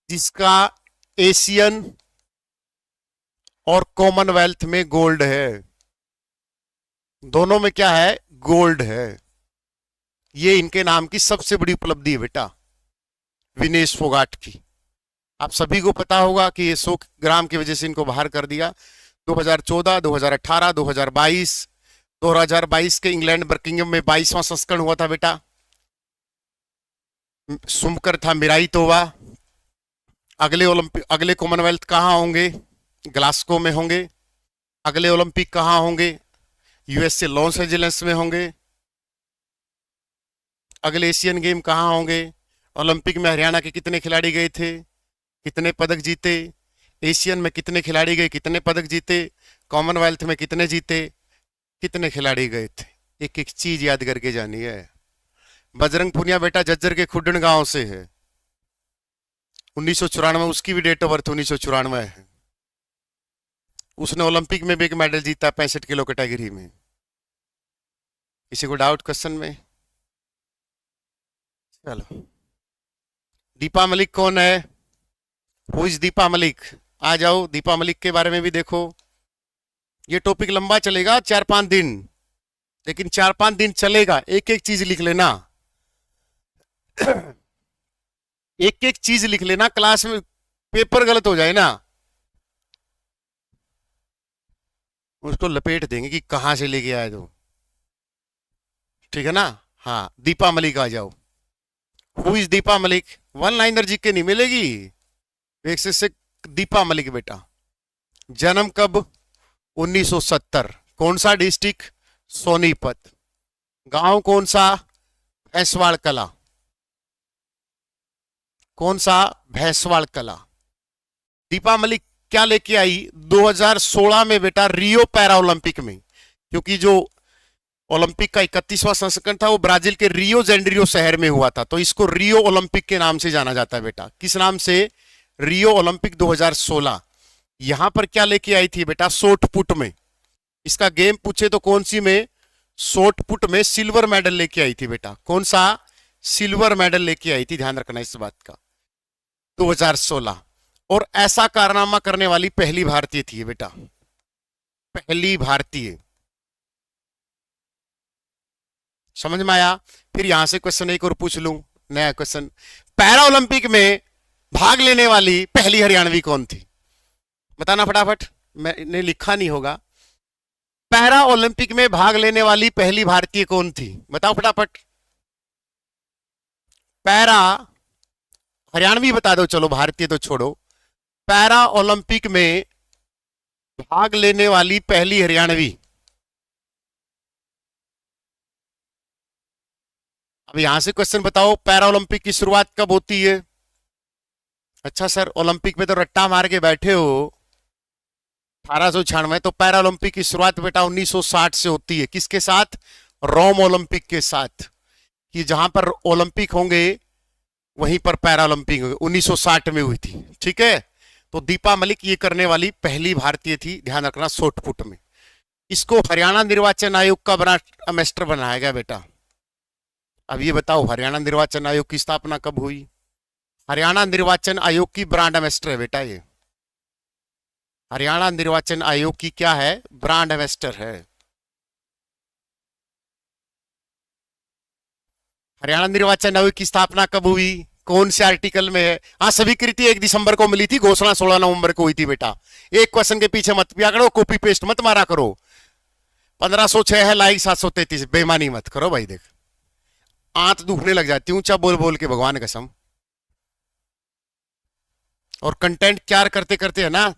जिसका एशियन और कॉमनवेल्थ में गोल्ड है। दोनों में क्या है? गोल्ड है। ये इनके नाम की सबसे बड़ी उपलब्धि है बेटा, विनेश फोगाट की। आप सभी को पता होगा कि ये 100 ग्राम की वजह से इनको बाहर कर दिया। 2014, 2018, 2022, 2022 के इंग्लैंड बर्किंगम में 22वां संस्करण हुआ था बेटा। सुमकर था मिराई तोवा। अगले ओलंपिक, अगले कॉमनवेल्थ कहाँ होंगे? ग्लास्को में होंगे। अगले ओलंपिक कहाँ होंगे? यूएसए लॉस एंजलिस में होंगे। अगले एशियन गेम कहाँ होंगे? ओलंपिक में हरियाणा के कितने खिलाड़ी गए थे, कितने पदक जीते? एशियन में कितने खिलाड़ी गए, कितने पदक जीते? कॉमनवेल्थ में कितने जीते, कितने खिलाड़ी गए थे? एक एक चीज याद करके जानी है। बजरंग पुनिया बेटा जज्जर के खुडन गांव से है। 1994, उसकी भी डेट ऑफ बर्थ 1994 है। उसने ओलंपिक में भी एक मेडल जीता 65 किलो कैटेगरी में। किसी को डाउट क्वेश्चन में? चलो, दीपा मलिक कौन है? Who is Deepa Malik? आ जाओ, दीपा मलिक के बारे में भी देखो। ये टॉपिक लंबा चलेगा 4-5 दिन, लेकिन 4-5 दिन चलेगा। एक एक चीज लिख लेना, एक एक चीज लिख लेना। क्लास में पेपर गलत हो जाए ना, उसको लपेट देंगे कि कहां से लेके आए तो। ठीक है ना? हाँ, दीपा मलिक आ जाओ। Who is Deepa Malik? One liner GK नहीं मिलेगी। एक से दीपा मलिक बेटा। जन्म कब? 1970। कौन सा डिस्ट्रिक्ट? सोनीपत। गांव कौन सा? भैंसवाड़ कला। कौन सा? भैंसवाड़ कला। दीपा मलिक क्या लेके आई 2016 में बेटा? रियो पैरा ओलंपिक में, क्योंकि जो ओलंपिक का 31वां संस्करण था वो ब्राजील के रियो जेंड्रियो शहर में हुआ था, तो इसको रियो ओलंपिक के नाम से जाना जाता है बेटा। किस नाम से? Rio Olympic 2016। यहां पर क्या लेके आई थी बेटा? शॉर्ट पुट में। इसका गेम पूछे तो कौन सी में? शॉर्ट पुट में सिल्वर मेडल लेके आई थी बेटा। कौन सा? सिल्वर मेडल लेके आई थी, ध्यान रखना इस बात का, 2016। और ऐसा कारनामा करने वाली पहली भारतीय थी बेटा, पहली भारतीय। समझ में आया? फिर यहां से क्वेश्चन एक और पूछ लूं, नया क्वेश्चन। पैरा ओलंपिक में भाग लेने वाली पहली हरियाणवी कौन थी? बताना फटाफट, मैंने लिखा नहीं होगा। पैरा ओलंपिक में भाग लेने वाली पहली भारतीय कौन थी? बताओ फटाफट। पैरा, हरियाणवी बता दो, चलो भारतीय तो छोड़ो। पैरा ओलंपिक में भाग लेने वाली पहली हरियाणवी। अब यहां से क्वेश्चन बताओ, पैरा ओलंपिक की शुरुआत कब होती है? अच्छा सर, ओलंपिक में तो रट्टा मार के बैठे हो। 1896, तो पैरा ओलंपिक की शुरुआत बेटा 1960 से होती है। किसके साथ? रोम ओलंपिक के साथ। कि जहां पर ओलंपिक होंगे वहीं पर पैरा ओलंपिक होंगे। 1960 में हुई थी, ठीक है। तो दीपा मलिक ये करने वाली पहली भारतीय थी, ध्यान रखना, शॉर्टपुट में। इसको हरियाणा निर्वाचन आयोग का ब्रांड एम्बेसडर बनाया गया बेटा। अब ये बताओ, हरियाणा निर्वाचन आयोग की स्थापना कब हुई? हरियाणा निर्वाचन आयोग की ब्रांड एम्बेसडर है बेटा ये। हरियाणा निर्वाचन आयोग की क्या है? ब्रांड एम्बेसडर है। हरियाणा निर्वाचन आयोग की स्थापना कब हुई? कौन से आर्टिकल में है? हाँ, स्वीकृति 1 दिसंबर को मिली थी, घोषणा 16 नवंबर को हुई थी बेटा। एक क्वेश्चन के पीछे मत पिया करो, कॉपी पेस्ट मत मारा करो। 1506 है लाइक, 733, बेईमानी मत करो भाई। देख, आंत दुखने लग जाती, ऊंचा बोल बोल के, भगवान कसम। और कंटेंट क्या करते करते है ना,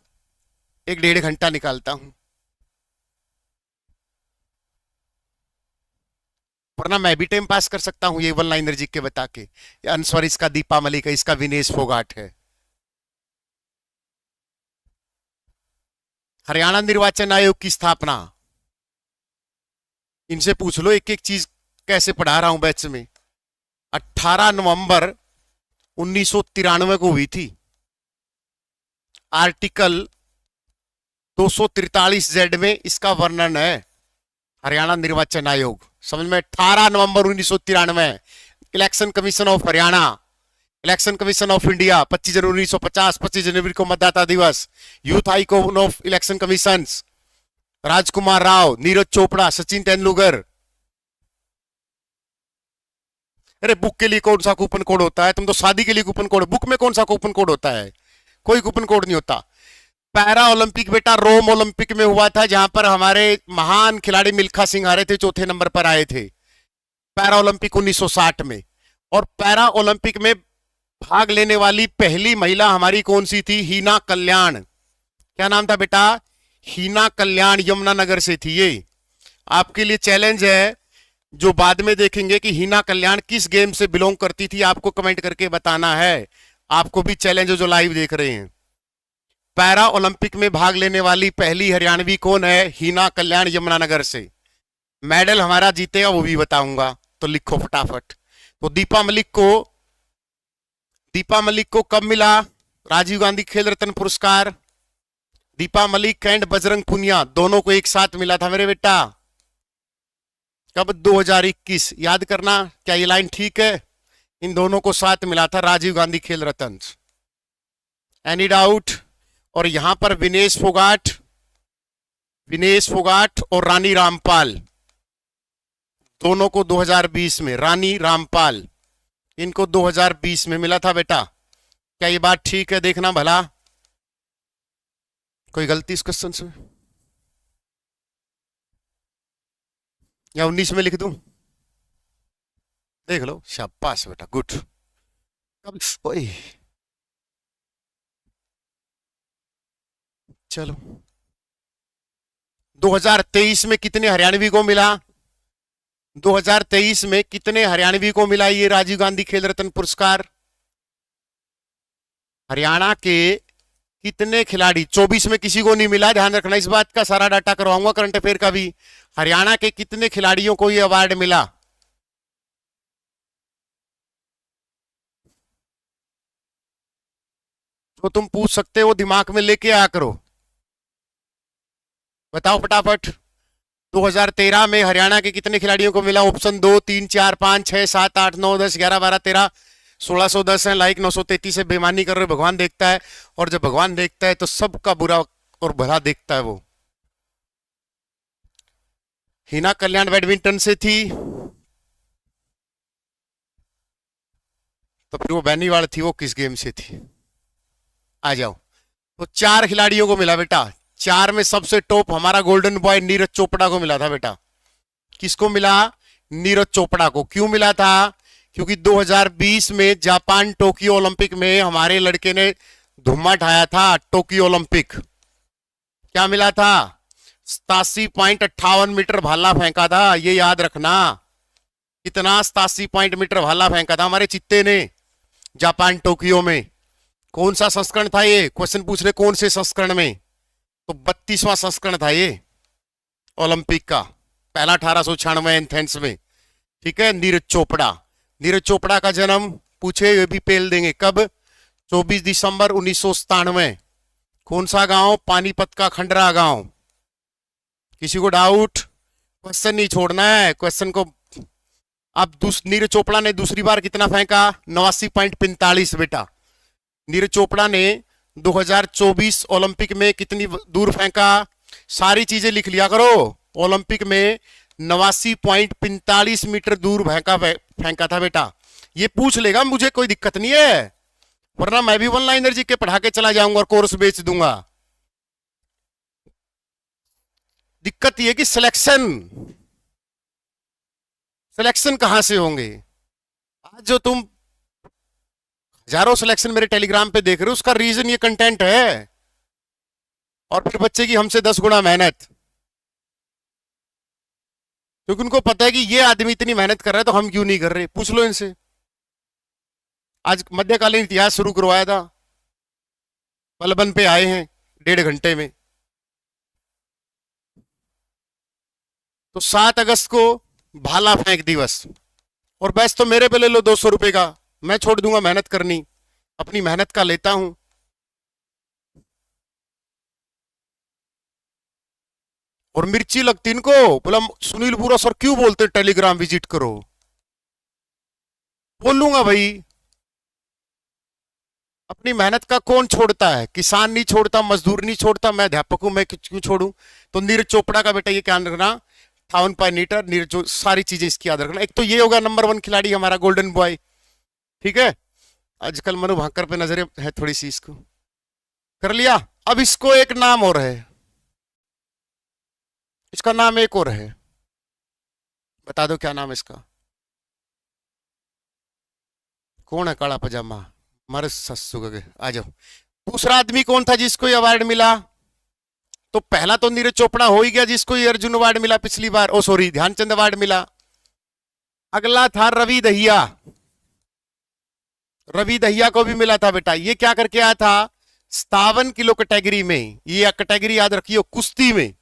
1-1.5 घंटा निकालता हूं, वरना मैं भी टाइम पास कर सकता हूं ये वन लाइनर जी के बता के। आंसर इसका दीपा मलिक है, इसका विनेश फोगाट है। हरियाणा निर्वाचन आयोग की स्थापना, इनसे पूछ लो एक एक चीज, कैसे पढ़ा रहा हूं बैच में। 18 नवंबर 1993 को हुई थी। आर्टिकल 243Z में इसका वर्णन है। हरियाणा निर्वाचन आयोग, समझ में? 18 नवंबर 1993, election commission of Haryana, election commission of India. 25 जनवरी 1950, 25 जनवरी को मतदाता दिवस। Youth icon of election commission, Rajkummar Rao, Neeraj Chopra, Sachin Tendulkar. अरे बुक के लिए कौन सा कूपन कोड होता है? तुम तो शादी के लिए कूपन कोड, बुक में कौन सा कूपन कोड होता है? कोई कूपन कोड नहीं होता। पैरा ओलंपिक बेटा रोम ओलंपिक में हुआ था, जहां पर हमारे महान खिलाड़ी मिल्खा सिंह हारे थे, चौथे नंबर पर आए थे। पैरा ओलंपिक 1960 में। और पैरा ओलंपिक में भाग लेने वाली पहली महिला हमारी कौन सी थी? हीना कल्याण। क्या नाम था बेटा? हीना कल्याण, यमुनानगर से थी ये। आपके लिए चैलेंज है, जो बाद में देखेंगे कि हीना कल्याण किस गेम से बिलोंग करती थी, आपको कमेंट करके बताना है। आपको भी चैलेंज है जो लाइव देख रहे हैं। पैरा ओलंपिक में भाग लेने वाली पहली हरियाणवी कौन है? हीना कल्याण, यमुनानगर से। मेडल हमारा जीतेगा वो भी बताऊंगा, तो लिखो फटाफट। तो दीपा मलिक को कब मिला राजीव गांधी खेल रत्न पुरस्कार? दीपा मलिक एंड बजरंग पुनिया दोनों को एक साथ मिला था मेरे बेटा। कब? 2021। याद करना, क्या ये लाइन ठीक है? इन दोनों को साथ मिला था राजीव गांधी खेल रत्न। Any doubt? और यहां पर विनेश फोगाट और रानी रामपाल, दोनों को 2020 में, रानी रामपाल, इनको 2020 में मिला था बेटा। क्या ये बात ठीक है? देखना भला, कोई गलती इस क्वेश्चन से? या 19 में लिख दूं? देख लो, शाबाश बेटा, गुड। कब? ओए, चलो। 2023 में कितने हरियाणवी को मिला? 2023 में कितने हरियाणवी को मिला ये राजीव गांधी खेल रत्न पुरस्कार? हरियाणा के कितने खिलाड़ी? 24 में किसी को नहीं मिला, ध्यान रखना इस बात का। सारा डाटा करवाऊंगा करंट अफेयर का भी। हरियाणा के कितने खिलाड़ियों को ये अवार्ड मिला? तो तुम पूछ सकते हो, दिमाग में लेके आया करो। बताओ फटाफट। 2013 में हरियाणा के कितने खिलाड़ियों को मिला? ऑप्शन 2, 3, 4, 5, 6, 7, 8, 9, 10, 11, 12, 13, 1610 है। लाइक 933 है, बेमानी कर रहे हो। भगवान देखता है, और जब भगवान देखता है तो सबका बुरा और भला देखता है वो। हीना कल्याण बैडमिंटन से थी, तो फिर वो बैनीवाल थी, वो किस गेम से थी? आ जाओ। तो 4 खिलाड़ियों को मिला बेटा। 4 में सबसे टॉप हमारा गोल्डन बॉय नीरज चोपड़ा को मिला था बेटा। किसको मिला? नीरज चोपड़ा को। क्यों मिला था? क्योंकि 2020 में जापान टोक्यो ओलंपिक में हमारे लड़के ने धुम्मा ढाया था। टोक्यो ओलंपिक क्या मिला था? 87.58 मीटर भाला फेंका था, ये याद रखना। कितना? 87 मीटर भाला फेंका था हमारे चित्ते ने जापान टोक्यो में। कौन सा संस्करण था ये? क्वेश्चन पूछ रहे कौन से संस्करण में? तो 32वां संस्करण था ये ओलंपिक का, पहला 1896 एथेंस में। ठीक है। नीरज चोपड़ा। नीरज चोपड़ा का जन्म पूछे ये भी पेल देंगे कब? 24 दिसंबर 1997। कौन सा गांव? पानीपत का खंडरा गांव। किसी को डाउट? क्वेश्चन नहीं छोड़ना है, क्वेश्चन को। अब नीरज चोपड़ा ने दूसरी बार कितना फेंका? 89.45 बेटा। नीरज चोपड़ा ने 2024 ओलंपिक में कितनी दूर फेंका? सारी चीजें लिख लिया करो। ओलंपिक में 89.45 मीटर दूर फेंका था बेटा। ये पूछ लेगा, मुझे कोई दिक्कत नहीं है, वरना मैं भी वन लाइनर जी के पढ़ा के चला जाऊंगा और कोर्स बेच दूंगा। दिक्कत ये कि सिलेक्शन कहां से होंगे? आज जो तुम हजारों सिलेक्शन मेरे टेलीग्राम पे देख रहे हो, उसका रीजन ये कंटेंट है। और फिर बच्चे की हमसे 10 गुना मेहनत, क्योंकि उनको पता है कि ये आदमी इतनी मेहनत कर रहा है तो हम क्यों नहीं कर रहे। पूछ लो इनसे। आज मध्यकालीन इतिहास शुरू करवाया था, पलबन पे आए हैं 1.5 घंटे में। तो 7 अगस्त को भाला फेंक दिवस, और बैच तो मेरे पे ले लो 200 रुपए का, मैं छोड़ दूंगा मेहनत करनी, अपनी मेहनत का लेता हूं। और मिर्ची लगती इनको, बोला सुनील बुरा सर क्यों बोलते टेलीग्राम विजिट करो। बोलूंगा भाई, अपनी मेहनत का कौन छोड़ता है? किसान नहीं छोड़ता, मजदूर नहीं छोड़ता, मैं अध्यापक हूं, मैं क्यों छोड़ूं? तो नीरज चोपड़ा का बेटा ये क्या रखना, 58 मीटर नीरज, सारी चीजें इसकी याद रखना। एक तो ये होगा नंबर 1 खिलाड़ी हमारा गोल्डन बॉय। ठीक है। आजकल मनु भाकर पे नजरें है थोड़ी सी, इसको कर लिया। अब इसको एक नाम और है, इसका नाम एक और है, बता दो क्या नाम है इसका? कौन है काला पजामा? हमारे सस्सु के आ जाओ। दूसरा आदमी कौन था जिसको ये अवार्ड मिला? तो पहला तो नीरज चोपड़ा हो ही गया, जिसको ये अर्जुन अवार्ड मिला पिछली बार, ओ सॉरी ध्यानचंद अवार्ड मिला। अगला था रवि दहिया। रवि दहिया को भी मिला था बेटा। ये क्या करके आया था? 57 किलो कैटेगरी में, ये कैटेगरी याद रखियो, कुश्ती में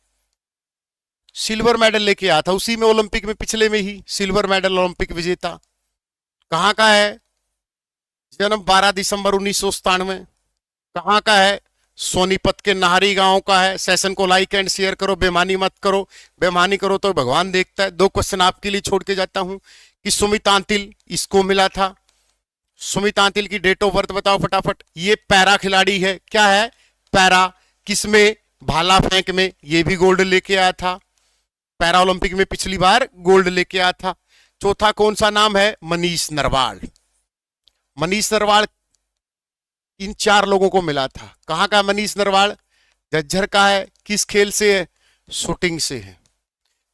सिल्वर मेडल लेके आया था। उसी में ओलंपिक में, पिछले में ही सिल्वर मेडल ओलंपिक विजेता। कहां का है? जन्म 12 दिसंबर 1997। कहां का है? सोनीपत के नाहरी गांव का है। सेशन को लाइक एंड शेयर करो, बेमानी मत करो, बेमानी करो तो भगवान देखता है। 2 क्वेश्चन आपके लिए छोड़ के जाता हूं कि सुमित आंतिल, इसको मिला था। सुमित आंतिल की डेट ऑफ बर्थ बताओ फटाफट। ये पैरा खिलाड़ी है। क्या है? पैरा। किसमें? भाला फेंक में। ये भी गोल्ड लेके आया था, पैरा ओलंपिक में पिछली बार गोल्ड लेके आया था। चौथा कौन सा नाम है? मनीष नरवाल। मनीष नरवाल, इन 4 लोगों को मिला था। कहां का मनीष नरवाल? झज्जर का है। किस खेल से है? शूटिंग से है।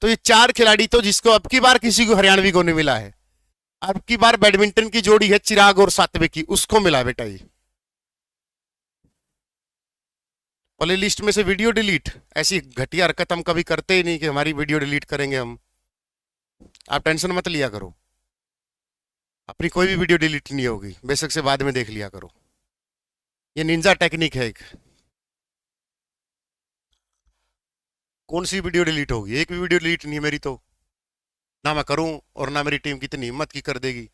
तो ये 4 खिलाड़ी, तो जिसको अब की बार किसी को हरियाणवी को नहीं मिला है। अब की बार बैडमिंटन की जोड़ी है चिराग और सात्विक की, उसको मिला बेटा ये। प्ले लिस्ट में से वीडियो डिलीट, ऐसी घटिया हरकत हम कभी करते ही नहीं कि हमारी वीडियो डिलीट करेंगे हम। आप टेंशन मत लिया करो, अपनी कोई भी वीडियो डिलीट नहीं होगी, बेशक से बाद में देख लिया करो। ये निंजा टेक्निक है एक। कौन सी वीडियो डिलीट होगी? एक भी वीडियो डिलीट नहीं है मेरी तो, ना मैं करूं और ना मेरी टीम कितनी हिम्मत की कर देगी।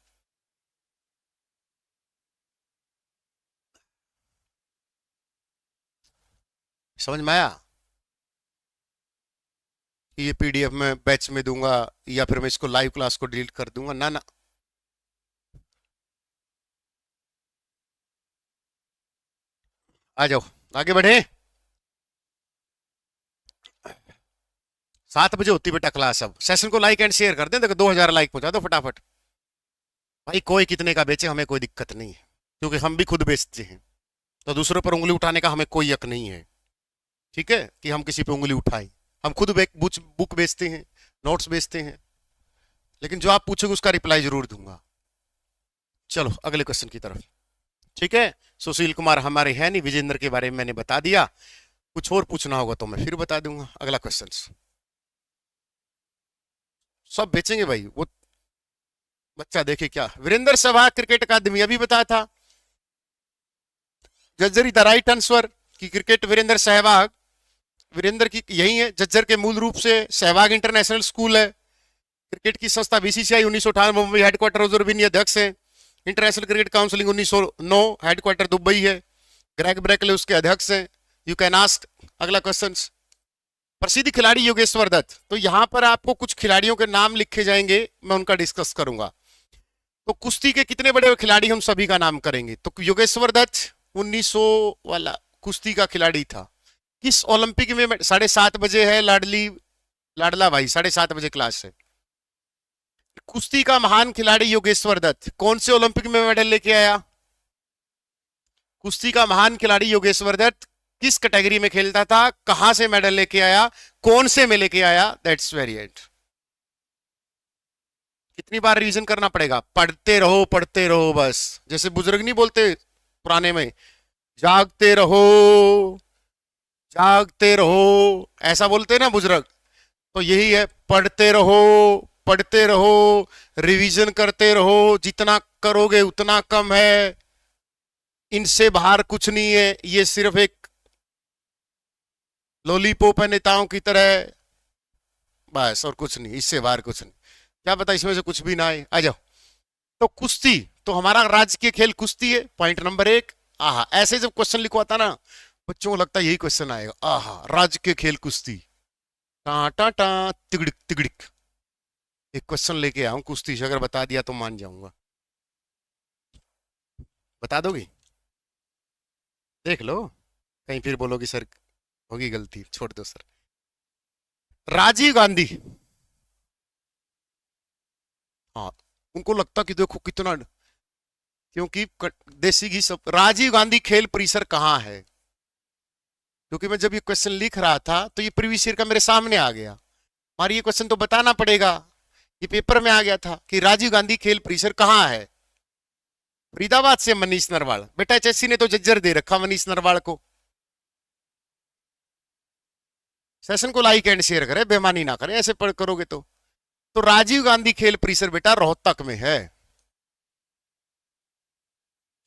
समझ में आया? ये पीडीएफ में बैच में दूंगा या फिर मैं इसको लाइव क्लास को डिलीट कर दूंगा? ना ना, आ जाओ आगे बढ़े। 7 बजे होती बेटा क्लास। अब सेशन को लाइक एंड शेयर कर दें, देखो 2000 लाइक पहुंचा दो फटाफट। भाई कोई कितने का बेचे, हमें कोई दिक्कत नहीं है, क्योंकि हम भी खुद बेचते हैं। तो दूसरों पर उंगली उठाने का हमें कोई हक नहीं है, ठीक है, कि हम किसी पे उंगली उठाएं। हम खुद बुक बेचते हैं, नोट्स बेचते हैं, लेकिन जो आप पूछोगे उसका रिप्लाई जरूर दूंगा। चलो अगले क्वेश्चन की तरफ। ठीक है, सुशील कुमार हमारे हैं नहीं, विजेंद्र के बारे में मैंने बता दिया, कुछ और पूछना होगा तो मैं फिर बता दूंगा। अगला क्वेश्चन, सब बेचेंगे भाई, वो बच्चा देखे क्या। वीरेंद्र सहवाग क्रिकेट अकादमी, अभी बताया था जज्जर द राइट आंसर की क्रिकेट वीरेंद्र सहवाग, वीरेंद्र की यही है जज्जर के, मूल रूप से सहवाग इंटरनेशनल स्कूल है। क्रिकेट की संस्था बीसीसीआई 1998 मुंबई हेडक्वार्टर रोजरबिनी अध्यक्ष है। International cricket counselling 1909 headquarter Dubai है। ग्रेग ब्रेकले उसके अध्यक्ष हैं। You can ask. अगला क्वेश्चन, प्रसिद्ध खिलाड़ी योगेश्वर दत्त, तो यहां पर आपको कुछ खिलाड़ियों के नाम लिखे जाएंगे, मैं उनका डिस्कस करूंगा। तो कुश्ती के कितने बड़े खिलाड़ी, हम सभी का नाम करेंगे। तो योगेश्वर दत्त 1900 वाला कुश्ती का खिलाड़ी था। किस ओलंपिक में, 7:30 बजे है लाडला भाई, 7:30 बजे क्लास है। कुश्ती का महान खिलाड़ी योगेश्वर दत्त कौन से ओलंपिक में मेडल लेके आया। कुश्ती का महान खिलाड़ी योगेश्वर दत्त किस कैटेगरी में खेलता था, कहां से मेडल लेके आया, कौन से में लेके आया, दैट्स वेरी इट। कितनी बार रिवीजन करना पड़ेगा, पढ़ते रहो बस। जैसे बुजुर्ग नहीं बोलते पुराने में, जागते रहो, ऐसा बोलते ना बुजुर्ग, तो यही है, पढ़ते रहो, रिवीजन करते रहो, जितना करोगे उतना कम है, इनसे बाहर कुछ नहीं है, ये सिर्फ एक लॉलीपॉप है नेताओं की तरह, बस, और कुछ नहीं, इससे बाहर कुछ नहीं। क्या पता इसमें से कुछ भी ना आए। आ जाओ। तो कुश्ती, तो हमारा राज्य के खेल कुश्ती है, पॉइंट नंबर 1। आहा, ऐसे जब क्वेश्चन लिखवाता ना, बच्चों को लगता है यही क्वेश्चन आएगा। आहा, राज्य के खेल कुश्ती, टा टा टा, तिगड़िक तिगड़िक। एक क्वेश्चन लेके आऊं कुश्ती से, अगर बता दिया तो मान जाऊंगा। बता दोगी, देख लो, कहीं फिर बोलोगी सर होगी गलती, छोड़ दो सर। राजीव गांधी, हाँ, उनको लगता कि देखो कितना, क्योंकि देसी घी सब। राजीव गांधी खेल परिसर कहाँ है, क्योंकि मैं जब ये क्वेश्चन लिख रहा था तो ये प्रीवियस ईयर का मेरे सामने आ गया, और ये क्वेश्चन तो बताना पड़ेगा, ये पेपर में आ गया था कि राजीव गांधी खेल परिसर कहाँ है। फरीदाबाद से मनीष नरवाल, बेटा एचएससी ने तो जज्जर दे रखा मनीष नरवाल को। सेशन को लाइक एंड शेयर करें, बेमानी ना करें, ऐसे पढ़ करोगे तो राजीव गांधी खेल परिसर बेटा रोहतक में है।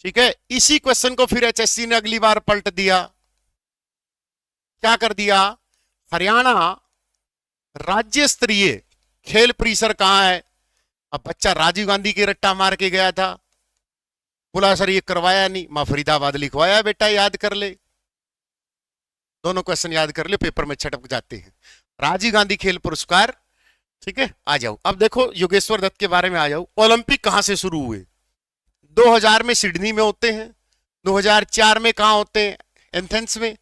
ठीक है, इसी क्वेश्चन को फिर एचएससी ने अगली बार पलट दिया, क्या कर दिया, हरियाणा राज्य स्तरीय खेल परिसर कहां है। अब बच्चा राजीव गांधी की रट्टा मार के गया था, बोला सर ये करवाया नहीं, मैं फरीदाबाद लिखवाया, बेटा याद कर ले, दोनों क्वेश्चन याद कर ले, पेपर में छटक जाते हैं। राजीव गांधी खेल पुरस्कार, ठीक है। आ जाओ, अब देखो योगेश्वर दत्त के बारे में आ जाओ। ओलंपिक कहां से शुरू हुए, 2000 में सिडनी में होते हैं, 2004 में कहां होते हैं, एथेंस में,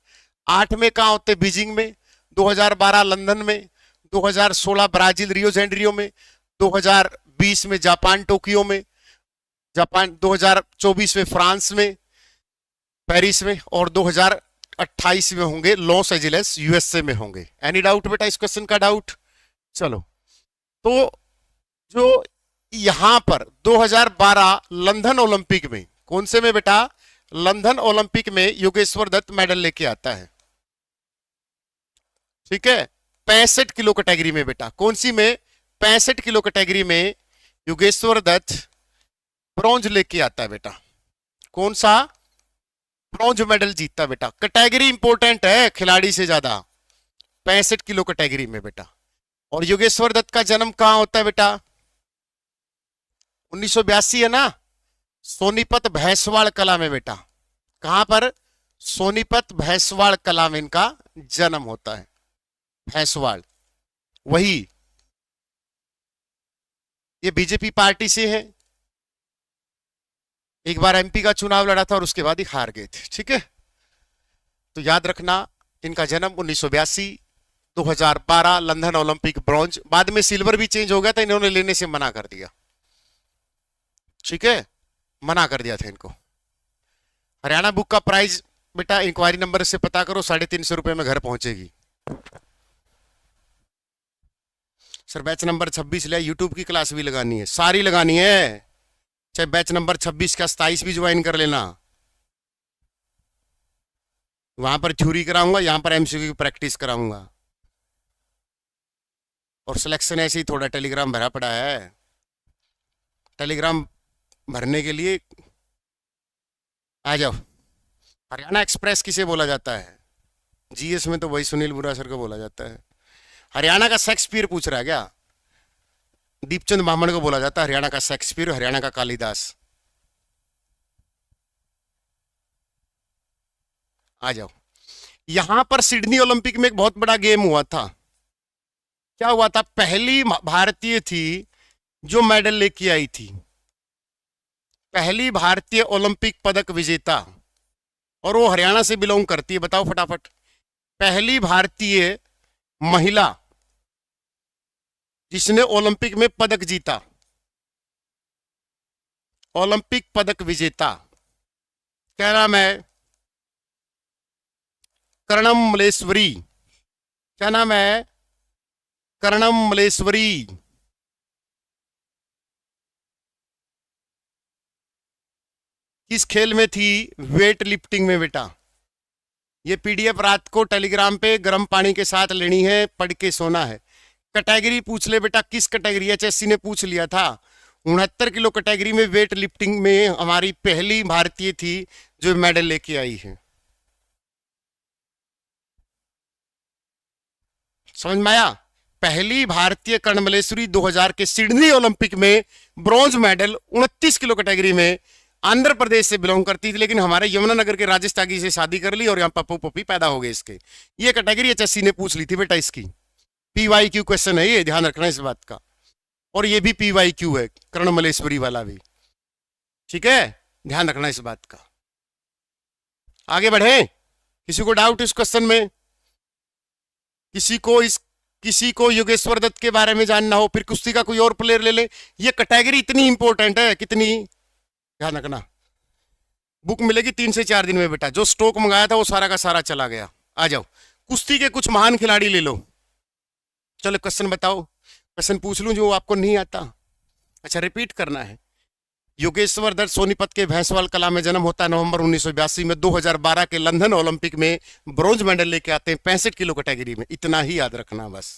8 में कहां होते हैं, बीजिंग में, 2012 लंदन में, 2016 ब्राजील रियो जेनेरियो में, 2020 में जापान टोक्यो में, जापान 2024 में फ्रांस में पेरिस में, और 2028 में होंगे लॉस एंजलिस यूएसए में होंगे। एनी डाउट बेटा इस क्वेश्चन का डाउट। चलो, तो जो यहां पर 2012 लंदन ओलंपिक में, कौन से में बेटा, लंदन ओलंपिक में योगेश्वर दत्त मेडल लेके आता है। ठीक है, 65 किलो कैटेगरी में बेटा, कौन सी में, 65 किलो कैटेगरी में योगेश्वर दत्त ब्रॉन्ज लेके आता है बेटा। कौन सा, ब्रॉन्ज मेडल जीतता बेटा। कैटेगरी इंपॉर्टेंट है खिलाड़ी से ज्यादा, 65 किलो कैटेगरी में बेटा। और योगेश्वर दत्त का जन्म कहां होता है बेटा, 1982 है ना, सोनीपत भैंसवाड़ कला में बेटा। कहां पर, सोनीपत भैंसवाड़ कला में इनका जन्म होता है, भैंसवाड़। वही ये बीजेपी पार्टी से है, एक बार एमपी का चुनाव लड़ा था और उसके बाद ही हार गए थे। ठीक है, तो याद रखना इनका जन्म 1982, 2012 लंदन ओलंपिक ब्रॉन्ज, बाद में सिल्वर भी चेंज हो गया था, इन्होंने लेने से मना कर दिया। ठीक है, मना कर दिया था इनको। हरियाणा बुक का प्राइस बेटा इंक्वायरी नंबर से पता करो, 350 रुपये में घर पहुंचेगी। सर बैच नंबर 26 ले, यूट्यूब की क्लास भी लगानी है, सारी लगानी है, चाहे बैच नंबर 26 का 27 भी ज्वाइन कर लेना। वहां पर थ्योरी कराऊंगा, यहां पर एमसीक्यू की प्रैक्टिस कराऊंगा। और सिलेक्शन ऐसे ही थोड़ा टेलीग्राम भरा पड़ा है, टेलीग्राम भरने के लिए आ जाओ। हरियाणा एक्सप्रेस किसे बोला जाता है? जीएस में तो वही सुनील बुरा सर को बोला जाता है। हरियाणा का शेक्सपियर पूछ रहा है क्या? दीपचंद ब्राह्मण को बोला जाता है हरियाणा का शेक्सपियर, हरियाणा का कालिदास। आ जाओ। यहां पर सिडनी ओलंपिक में एक बहुत बड़ा गेम हुआ था। क्या हुआ था? पहली भारतीय थी जो मेडल लेके आई थी, पहली भारतीय ओलंपिक पदक विजेता, और वो हरियाणा से बिलोंग करती है। बताओ फटाफट, पहली भारतीय महिला जिसने ओलंपिक में पदक जीता, ओलंपिक पदक विजेता, क्या नाम है? कर्णम मलेश्वरी। क्या नाम है? कर्णम मलेश्वरी। किस खेल में थी? वेट लिफ्टिंग में बेटा। ये पीडीएफ रात को टेलीग्राम पे गर्म पानी के साथ लेनी है, पढ़ के सोना है। कैटेगरी पूछ ले बेटा, किस कैटेगरी? एचएससी ने पूछ लिया था। 69 किलो कैटेगरी में वेट लिफ्टिंग में हमारी पहली भारतीय थी जो मेडल लेके आई है। समझ में आया? पहली भारतीय कर्णमलेश्वरी 2000 के सिडनी ओलंपिक में ब्रॉन्ज मेडल, 29 किलो कैटेगरी में, आंध्र प्रदेश से बिलोंग करती थी, लेकिन हमारे यमुनानगर के राजेश त्यागी से शादी कर ली और यहाँ पप्पू पप्पी पैदा हो गए इसके। ये कैटेगरी एचएससी ने पूछ ली थी बेटा इसकी। पीवाईक्यू क्वेश्चन है ये, ध्यान रखना इस बात का। और ये भी पीवाईक्यू है, कर्णमलेश्वरी वाला भी, ठीक है, ध्यान रखना इस बात का। आगे बढ़े। किसी को डाउट इस क्वेश्चन में? किसी को योगेश्वर दत्त के बारे में जानना हो, फिर कुश्ती का कोई और प्लेयर ले ले। ये कैटेगरी इतनी इंपॉर्टेंट है, कितनी, ध्यान रखना। बुक मिलेगी 3 से 4 दिन में बेटा। जो स्टॉक मंगाया था वो सारा का सारा चला गया। आ जाओ, कुश्ती के कुछ महान खिलाड़ी ले लो। चलो क्वेश्चन बताओ, क्वेश्चन पूछ लूं जो आपको नहीं आता। अच्छा, रिपीट करना है। योगेश्वर दत्त सोनीपत के भैंसवाल कला में जन्म होता है नवंबर 1982 में। 2012 के लंदन ओलंपिक में ब्रॉन्ज मेडल लेके आते हैं 65 किलो कैटेगरी में। इतना ही याद रखना बस।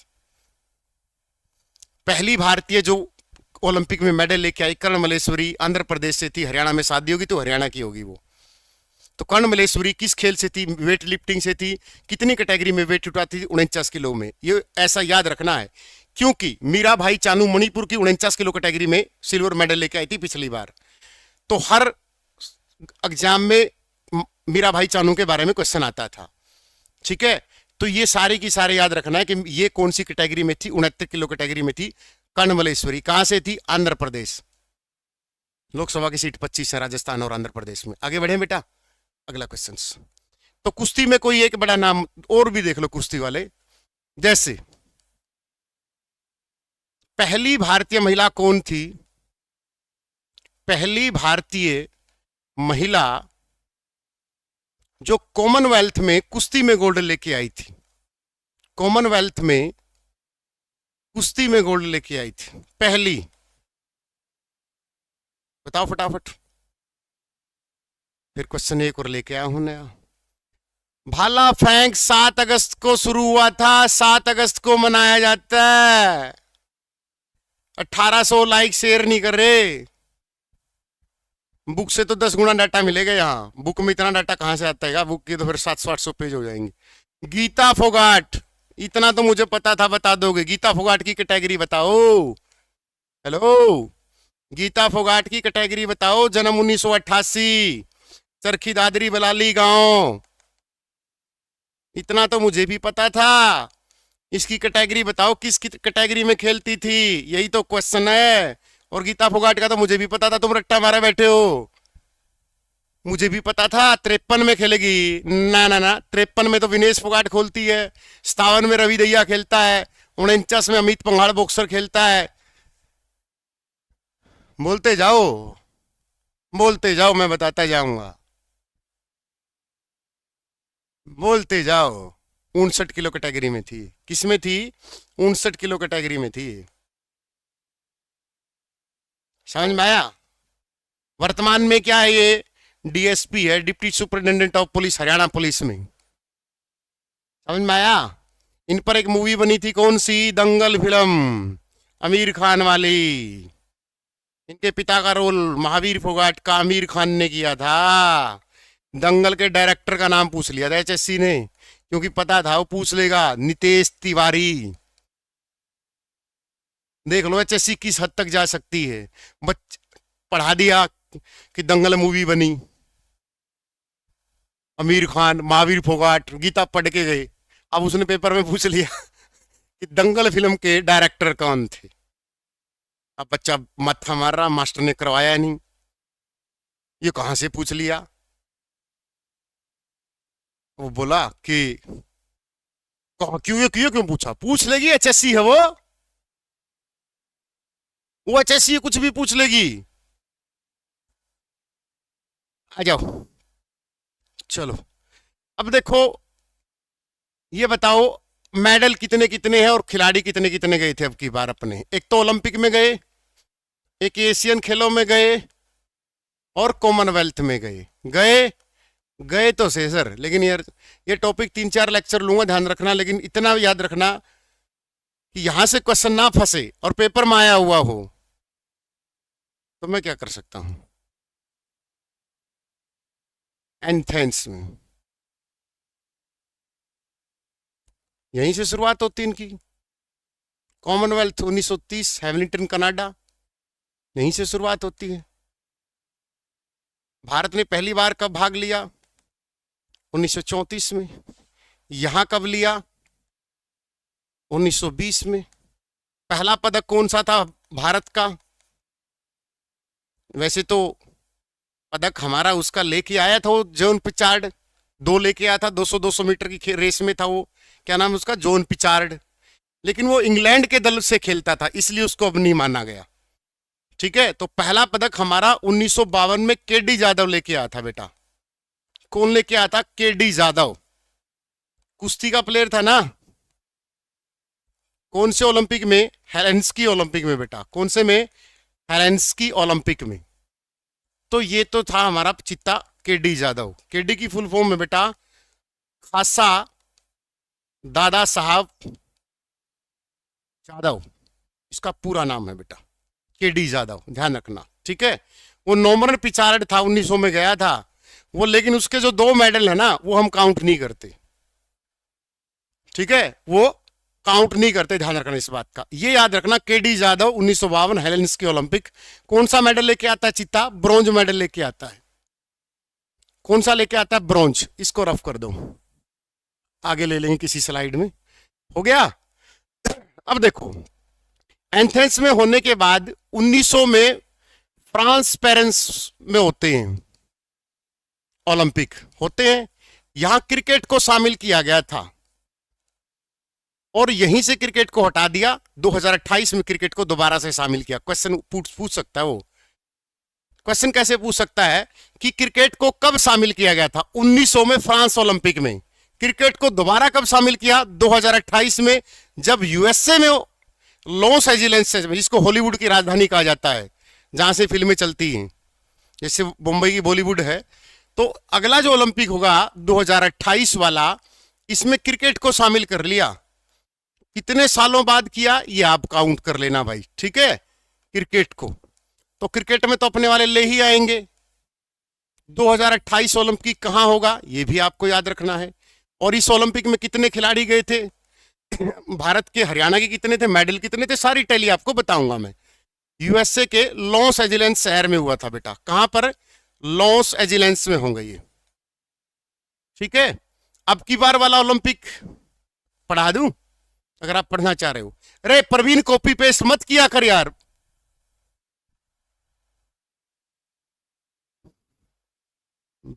पहली भारतीय जो ओलंपिक में मेडल लेके आई कर्णमलेश्वरी, आंध्र प्रदेश से थी। हरियाणा में शादी होगी तो हरियाणा की होगी वो। तो कर्णमलेश्वरी किस खेल से थी? वेट लिफ्टिंग से थी। कितनी कैटेगरी में वेट उठाती थी? 49 किलो में। ये ऐसा याद रखना है, क्योंकि मीरा भाई चानू मणिपुर की 49 किलो कैटेगरी में सिल्वर मेडल लेके आई थी पिछली बार। तो हर एग्जाम में मीरा भाई चानू के बारे में क्वेश्चन आता था, ठीक है। तो ये सारे की सारे याद रखना है कि ये कौन सी कैटेगरी में थी? 69 किलो कैटेगरी में थी कर्णमलेश्वरी। कहां से थी? आंध्र प्रदेश। लोकसभा की सीट 25 है राजस्थान और आंध्र प्रदेश में। आगे बढ़े बेटा, अगला क्वेश्चन। तो कुश्ती में कोई एक बड़ा नाम और भी देख लो कुश्ती वाले। जैसे पहली भारतीय महिला कौन थी? पहली भारतीय महिला जो कॉमनवेल्थ में कुश्ती में गोल्ड लेके आई थी। कॉमनवेल्थ में कुश्ती में गोल्ड लेके आई थी पहली, बताओ फटाफट। फिर क्वेश्चन एक और लेके आया हूं नया। भाला फेंक 7 अगस्त को शुरू हुआ था, 7 अगस्त को मनाया जाता है। 1800 लाइक शेयर नहीं कर रहे। बुक से तो 10 गुना डाटा मिलेगा यहाँ। बुक में इतना डाटा कहां से आता है? बुक की तो फिर 700-800 पेज हो जाएंगे। गीता फोगाट, इतना तो मुझे पता था, बता दोगे? गीता फोगाट की कैटेगरी बताओ। हेलो, गीता फोगाट की कैटेगरी बताओ। जन्म 1988, चरखी दादरी बलाली गांव। इतना तो मुझे भी पता था। इसकी कैटेगरी बताओ, किस कैटेगरी में खेलती थी? यही तो क्वेश्चन है। और गीता फोगाट का तो मुझे भी पता था, तुम रट्टा मारे बैठे हो। मुझे भी पता था 53 में खेलेगी। ना ना ना, 53 में तो विनेश फोगाट खोलती है, 57 में रवि दहिया खेलता है, 49 में अमित पंघाड़ बॉक्सर खेलता है। बोलते जाओ, बोलते जाओ, मैं बताता जाऊंगा। बोलते जाओ। 59 किलो कैटेगरी में थी। किसमें थी? 59 किलो कैटेगरी में थी। समझ में आया? वर्तमान में क्या है ये? डीएसपी है, deputy superintendent of police, Haryana police में। समझ में आया? इन पर एक मूवी बनी थी, कौन सी? दंगल फिल्म, आमिर खान वाली। इनके पिता का रोल महावीर फोगाट का आमिर खान ने किया था। दंगल के डायरेक्टर का नाम पूछ लिया था एचएससी ने, क्योंकि पता था वो पूछ लेगा, नितेश तिवारी। देख लो एचएससी किस हद तक जा सकती है। बच पढ़ा दिया कि दंगल मूवी बनी, आमिर खान, महावीर फोगाट, गीता पढ़ के गए। अब उसने पेपर में पूछ लिया कि दंगल फिल्म के डायरेक्टर कौन थे। अब बच्चा मत्था मार रहा, मास्टर ने करवाया नहीं, ये कहां से पूछ लिया। वो बोला कि क्यों ये क्यों क्यों पूछा? पूछ लेगी, एचएससी है वो एचएससी कुछ भी पूछ लेगी। आ जाओ, चलो। अब देखो, ये बताओ मेडल कितने कितने हैं और खिलाड़ी कितने कितने गए थे अब की बार अपने? एक तो ओलंपिक में गए, एक एशियन खेलों में गए, और कॉमनवेल्थ में गए। गए गए तो से सर, लेकिन यार ये टॉपिक 3-4 लेक्चर लूंगा, ध्यान रखना। लेकिन इतना याद रखना कि यहां से क्वेश्चन ना फंसे और पेपर में आया हुआ हो, तो मैं क्या कर सकता हूं? एंथेंस में यहीं से शुरुआत होती इनकी। कॉमनवेल्थ 1930, हैमिल्टन कनाडा, यहीं से शुरुआत होती है। भारत ने पहली बार कब भाग लिया? 1934 में। यहां कब लिया? 1920 में। पहला पदक कौन सा था भारत का? वैसे तो पदक हमारा उसका लेके आया था वो जॉन पिचार्ड, 2 लेके आया था, 200-200 मीटर की रेस में था वो, क्या नाम है उसका? जॉन पिचार्ड। लेकिन वो इंग्लैंड के दल से खेलता था, इसलिए उसको अब नहीं माना गया। ठीक है, तो पहला पदक हमारा 1952 में केडी जादव लेके आया था बेटा। कौन लेके आया था? केडी जादव, कुश्ती का प्लेयर था ना। कौन से ओलंपिक में? हेलेंस्की ओलंपिक में बेटा। कौन से में? हेलेंस्की ओलंपिक में। तो ये तो था हमारा चित्ता केडी जादव। केडी की फुल फॉर्म में बेटा खासा दादा साहब जादव, इसका पूरा नाम है बेटा केडी जादव, ध्यान रखना। ठीक है, वो नॉर्मन पिचार्ड था, 1900 में गया था वो, लेकिन उसके जो 2 मेडल है ना वो हम काउंट नहीं करते। ठीक है, वो काउंट नहीं करते, ध्यान रखना इस बात का। ये याद रखना, केडी जादव 1952 हेलेंस्की ओलंपिक। कौन सा मेडल लेके आता है चित्ता? ब्रॉन्ज मेडल लेके आता है। कौन सा लेके आता है? ब्रॉन्ज। इसको रफ कर दो, आगे ले लेंगे किसी स्लाइड में। हो गया? अब देखो, एथेंस में होने के बाद 1900 में फ्रांस पेरिस में होते हैं, ओलंपिक होते हैं। यहां क्रिकेट को शामिल किया गया था और यहीं से क्रिकेट को हटा दिया। 2028 में क्रिकेट को दोबारा से शामिल किया। क्वेश्चन पूछ सकता है वो। क्वेश्चन कैसे पूछ सकता है कि क्रिकेट को कब शामिल किया गया था? 1900 में फ्रांस ओलंपिक में। क्रिकेट को दोबारा कब शामिल किया? 2028 में, जब यूएसए में लॉस एंजिल्स, जिसको हॉलीवुड की राजधानी कहा जाता है, जहां से फिल्में चलती हैं, जैसे मुंबई की बॉलीवुड है। तो अगला जो ओलंपिक होगा 2028 वाला, इसमें क्रिकेट को शामिल कर लिया। कितने सालों बाद किया ये आप काउंट कर लेना भाई। ठीक है, क्रिकेट को तो क्रिकेट में तो अपने वाले ले ही आएंगे। 2028 ओलंपिक कहां होगा ये भी आपको याद रखना है। और इस ओलंपिक में कितने खिलाड़ी गए थे? भारत के, हरियाणा के कितने थे, मेडल कितने थे, सारी टैली आपको बताऊंगा मैं। यूएसए के लॉस एंजिल्स शहर में हुआ था बेटा। कहां पर? लॉस एंजिल्स में होंगे ये। ठीक है, अब की बार वाला ओलंपिक पढ़ा दूं अगर आप पढ़ना चाह रहे हो। अरे प्रवीण, कॉपी पेस्ट मत किया कर यार।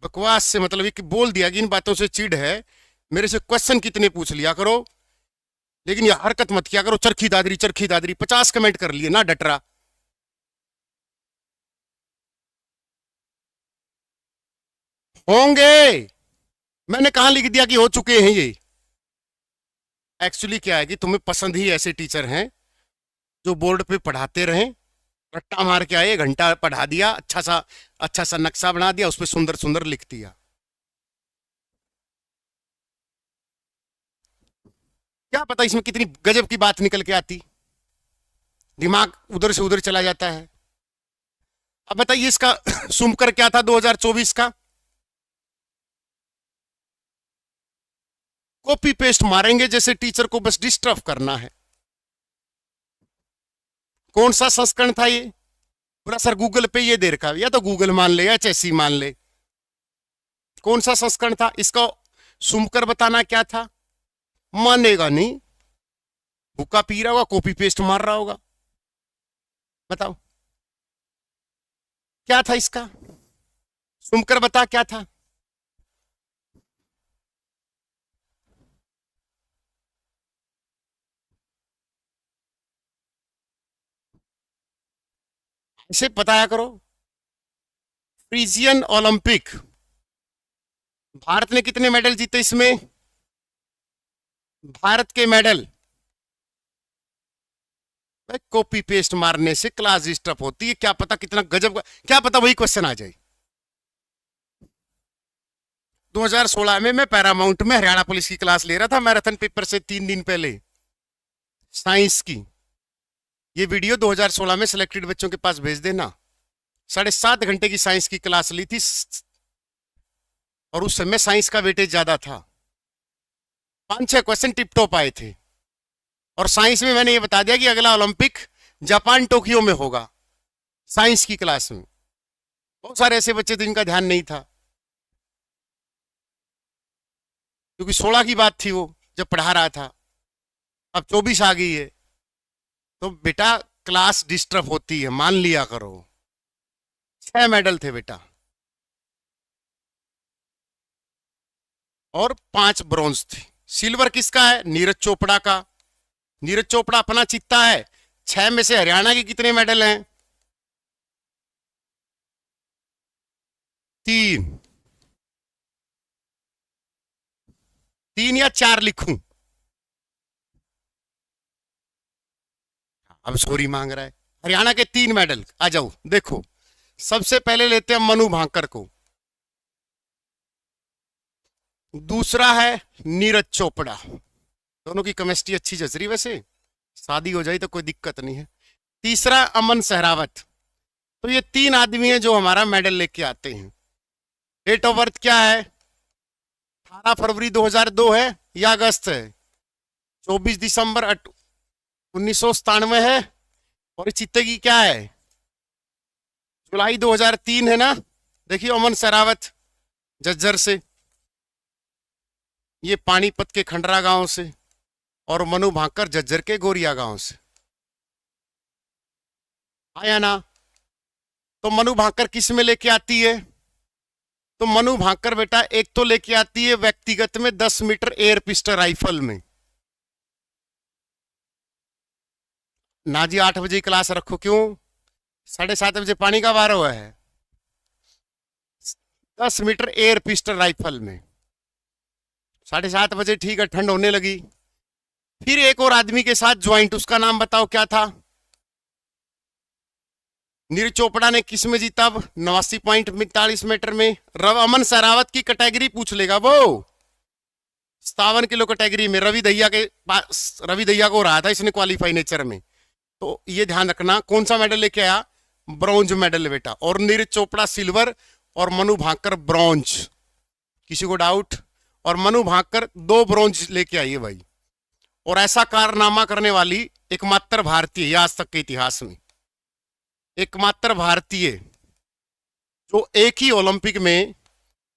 बकवास से मतलब ये कि बोल दिया कि इन बातों से चिढ़ है, मेरे से क्वेश्चन कितने पूछ लिया करो, लेकिन ये हरकत मत किया करो चरखी दादरी चरखी दादरी। 50 कमेंट कर लिए ना डटरा। होंगे, मैंने कहां लिख दिया कि हो चुके हैं ये। एक्चुअली क्या है कि तुम्हें पसंद ही ऐसे टीचर हैं जो बोर्ड पे पढ़ाते रहें, रट्टा मार के आए, घंटा पढ़ा दिया, अच्छा सा नक्शा बना दिया, उस पर सुंदर सुंदर लिख दिया। क्या पता इसमें कितनी गजब की बात निकल के आती, दिमाग उधर से उधर चला जाता है। अब बताइए इसका सुमकर क्या था 2024 का? कॉपी पेस्ट मारेंगे जैसे टीचर को बस डिस्टर्ब करना है। कौन सा संस्करण था ये? पूरा सर गूगल पे ये दे रखा है, या तो गूगल मान ले या चेसी मान ले। कौन सा संस्करण था इसका? सुमकर बताना क्या था? मानेगा नहीं, भूखा पी रहा होगा, कॉपी पेस्ट मार रहा होगा। बताओ क्या था इसका? सुमकर बता क्या था? इसे बताया करो। फ्रीजियन ओलंपिक, भारत ने कितने मेडल जीते इसमें? भारत के मेडल। कॉपी पेस्ट मारने से क्लास डिस्टर्ब होती है, क्या पता कितना गजब का, क्या पता वही क्वेश्चन आ जाए। 2016 में मैं पैरामाउंट में हरियाणा पुलिस की क्लास ले रहा था, मैराथन पेपर से 3 दिन पहले, साइंस की। ये वीडियो 2016 में सिलेक्टेड बच्चों के पास भेज देना। 7.5 घंटे की साइंस की क्लास ली थी, और उस समय साइंस का वेटेज ज्यादा था। 5-6 क्वेश्चन टिप टॉप आए थे, और साइंस में मैंने ये बता दिया कि अगला ओलंपिक जापान टोक्यो में होगा, साइंस की क्लास में। बहुत सारे ऐसे बच्चे थे जिनका ध्यान नहीं था, क्योंकि 16 की बात थी वो जब पढ़ा रहा था, अब 24 आ गई है, तो बेटा क्लास डिस्टर्ब होती है, मान लिया करो। 6 मेडल थे बेटा, और 5 ब्रॉन्ज थे। सिल्वर किसका है? नीरज चोपड़ा का। नीरज चोपड़ा अपना चित्ता है। 6 में से हरियाणा के कितने मेडल हैं? 3। 3 या 4 लिखूं? अब सॉरी मांग रहा है। हरियाणा के 3 मेडल, आ जाओ देखो। सबसे पहले लेते हैं मनु भाकर को, दूसरा है नीरज चोपड़ा। दोनों की केमिस्ट्री अच्छी जच रही, वैसे शादी हो जाए तो कोई दिक्कत नहीं है। तीसरा अमन सहरावत। तो ये 3 आदमी हैं जो हमारा मेडल लेके आते हैं। डेट ऑफ बर्थ क्या है? 18 फरवरी 2002 है या अगस्त है? 24 दिसंबर 1997 है। और इस चित्ते की क्या है? जुलाई 2003 है ना। देखिए अमन सहरावत झज्जर से, ये पानीपत के खंडरा गांव से, और मनु भाकर झज्जर के गोरिया गांव से। आया ना। तो मनु भाकर किस में लेके आती है? तो मनु भाकर बेटा एक तो लेके आती है व्यक्तिगत में 10 मीटर एयर पिस्टल राइफल में। ना जी 8 बजे क्लास रखो, क्यों? 7:30 बजे पानी का वार हुआ है। 10 मीटर एयर पिस्टल राइफल में 7:30 बजे, ठीक है, ठंड होने लगी। फिर एक और आदमी के साथ ज्वाइंट, उसका नाम बताओ क्या था? नीरज चोपड़ा ने किस में जीता? 89.45 मीटर में। अमन सहरावत की कैटेगरी पूछ लेगा वो, 57 किलो कैटेगरी में। रवि दहिया के पास, रवि दहिया को रहा था इसने क्वालिफाई नेचर में। तो ये ध्यान रखना, कौन सा मेडल लेके आया? ब्रॉन्ज मेडल बेटा। और नीरज चोपड़ा सिल्वर और मनु भाकर ब्रॉन्ज। किसी को डाउट? और मनु भाकर 2 ब्रॉन्ज लेके आई है भाई। और ऐसा कारनामा करने वाली एकमात्र भारतीय, आज तक के इतिहास में एकमात्र भारतीय जो एक ही ओलंपिक में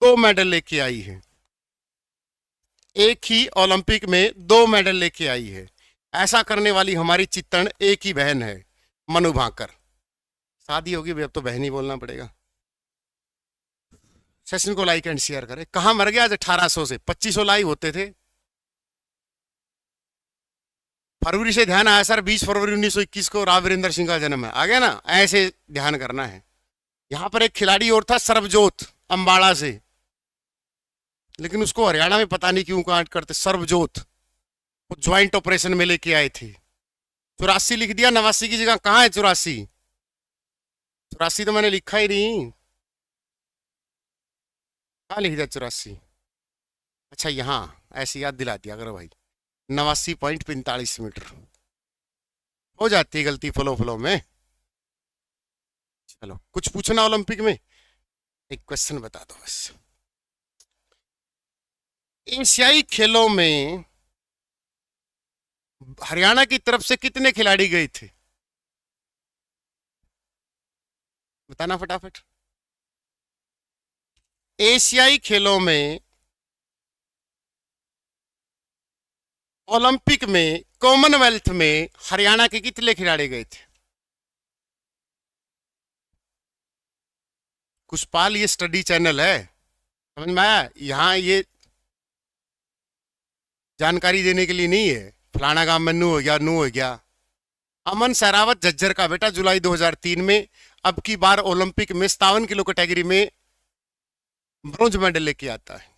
2 मेडल लेके आई है। एक ही ओलंपिक में 2 मेडल लेके आई है। ऐसा करने वाली हमारी चित्तन एक ही बहन है, मनु भाकर। शादी होगी अब तो बहन ही बोलना पड़ेगा। सेशन को लाइक एंड शेयर करें। कहां मर गया आज? 1800 से 2500 लाइव होते थे। फरवरी से ध्यान आया सर, 20 फरवरी 1921 को राव वीरेंद्र सिंह का जन्म है। आ गया ना, ऐसे ध्यान करना है। यहां पर एक खिलाड़ी और था, सर्वजोत, अंबाड़ा से। लेकिन उसको हरियाणा में पता नहीं क्यों कांट करते, सर्वजोत, वो ज्वाइंट ऑपरेशन में लेके आए थे। 84 लिख दिया, 89 की जगह कहाँ है 84? 84 तो मैंने लिखा ही नहीं, कहाँ लिख दिया 84? अच्छा यहाँ, ऐसे याद दिला दिया करो भाई। 89.45 मीटर हो जाती है गलती फ्लो फ्लो में। चलो कुछ पूछना ओलंपिक में, एक क्वेश्चन बता दो बस। एशियाई खेलों में हरियाणा की तरफ से कितने खिलाड़ी गए थे, बताना फटाफट। एशियाई खेलों में, ओलंपिक में, कॉमनवेल्थ में हरियाणा के कितने खिलाड़ी गए थे? कुशपाल ये स्टडी चैनल है, समझ में आया? यहाँ ये जानकारी देने के लिए नहीं है फलाना काम में नू हो गया, नू हो गया। अमन सहरावत झज्जर का बेटा, जुलाई 2003 में अब की बार ओलंपिक में 57 किलो कैटेगरी में ब्रॉन्ज मेडल लेके आता है।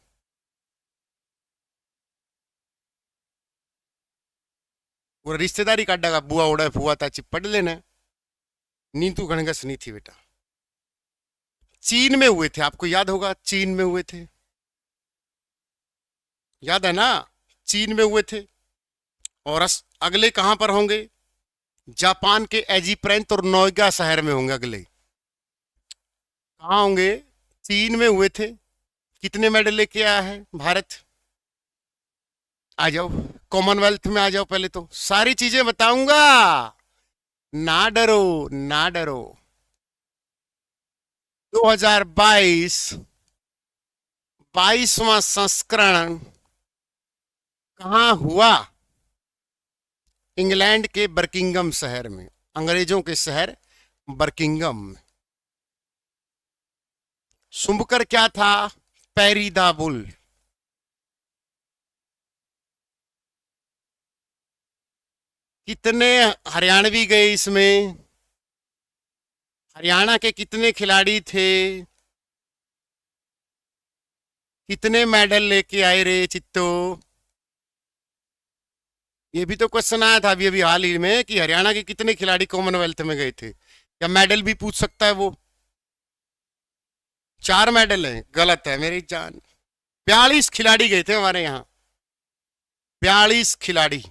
पूरा रिश्तेदारी काटेगा, बुआ उड़ा फुआ ताची पढ़ लेना, नीतू गणगस नहीं थी बेटा। चीन में हुए थे, आपको याद होगा, चीन में हुए थे, याद है ना? चीन में हुए थे। और अगले कहां पर होंगे? जापान के एजिप्रेंत और नोएगा शहर में होंगे अगले। कहां होंगे? चीन में हुए थे। कितने मेडल लेके आया है भारत? आ जाओ कॉमनवेल्थ में, आ जाओ, पहले तो सारी चीजें बताऊंगा, ना डरो ना डरो। 2022 22वां संस्करण कहां हुआ? इंग्लैंड के बर्किंगम शहर में, अंग्रेजों के शहर बर्किंगम में। शुंभकर क्या था? पैरी द बुल। कितने हरियाणवी गए इसमें? हरियाणा के कितने खिलाड़ी थे? कितने मेडल लेके आए रे चित्तो? ये भी तो क्वेश्चन आया था अभी अभी हाल ही में कि हरियाणा के कितने खिलाड़ी कॉमनवेल्थ में गए थे, या मेडल भी पूछ सकता है वो। 4 मेडल है, गलत है मेरी जान। 42 खिलाड़ी गए थे हमारे यहाँ, 42 खिलाड़ी।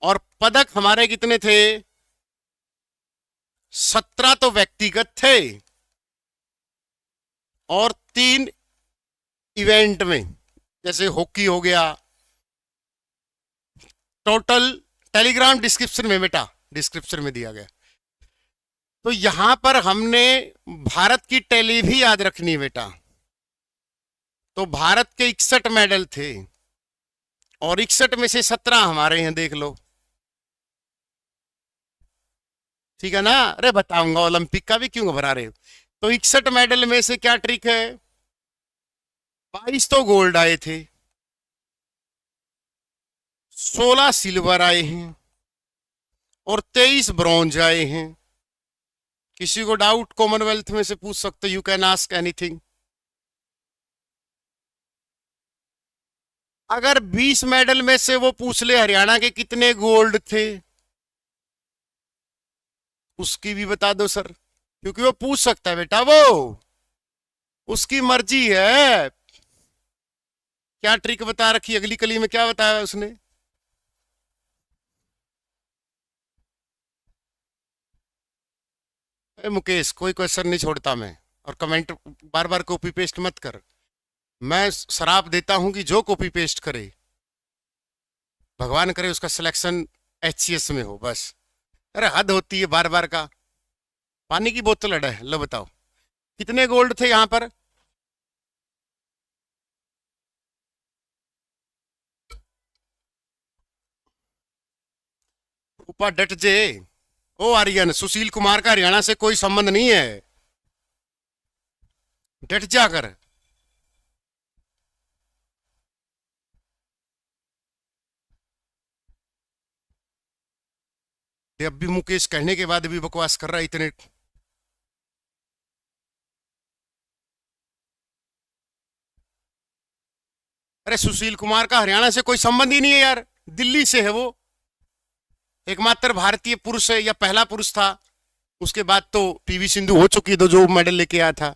और पदक हमारे कितने थे? 17 तो व्यक्तिगत थे और 3 इवेंट में, जैसे हॉकी हो गया। टोटल टेलीग्राम डिस्क्रिप्शन में बेटा, डिस्क्रिप्शन में दिया गया। तो यहां पर हमने भारत की टैली भी याद रखनी है बेटा। तो भारत के 61 मेडल थे और 61 में से 17 हमारे हैं, देख लो, ठीक है ना? अरे बताऊंगा, ओलंपिक का भी क्यों घबरा रहे हो? तो 61 मेडल में से क्या ट्रिक है? 22 तो गोल्ड आए थे, 16 सिल्वर आए हैं और 23 ब्रॉन्ज आए हैं। किसी को डाउट कॉमनवेल्थ में से पूछ सकते, यू कैन आस्क एनीथिंग। अगर 20 मेडल में से वो पूछ ले हरियाणा के कितने गोल्ड थे, उसकी भी बता दो सर, क्योंकि वो पूछ सकता है बेटा, वो उसकी मर्जी है। क्या ट्रिक बता रखी अगली कली में, क्या बताया उसने? मुकेश कोई क्वेश्चन नहीं छोड़ता मैं, और कमेंट बार बार कॉपी पेस्ट मत कर। मैं शराप देता हूं कि जो कॉपी पेस्ट करे, भगवान करे उसका सिलेक्शन एचसीएस में हो बस। अरे हद होती है बार बार का। पानी की बोतल अड़ा लो, बताओ कितने गोल्ड थे यहां पर? ऊपर डट जे। ओ आर्यन, सुशील कुमार का हरियाणा से कोई संबंध नहीं है, डट जा कर। अब भी मुकेश कहने के बाद भी बकवास कर रहा है इतने। अरे सुशील कुमार का हरियाणा से कोई संबंध ही नहीं है यार, दिल्ली से है वो, एकमात्र भारतीय पुरुष है या पहला पुरुष था। उसके बाद तो पीवी सिंधु हो चुकी है, तो जो मेडल लेके आया था।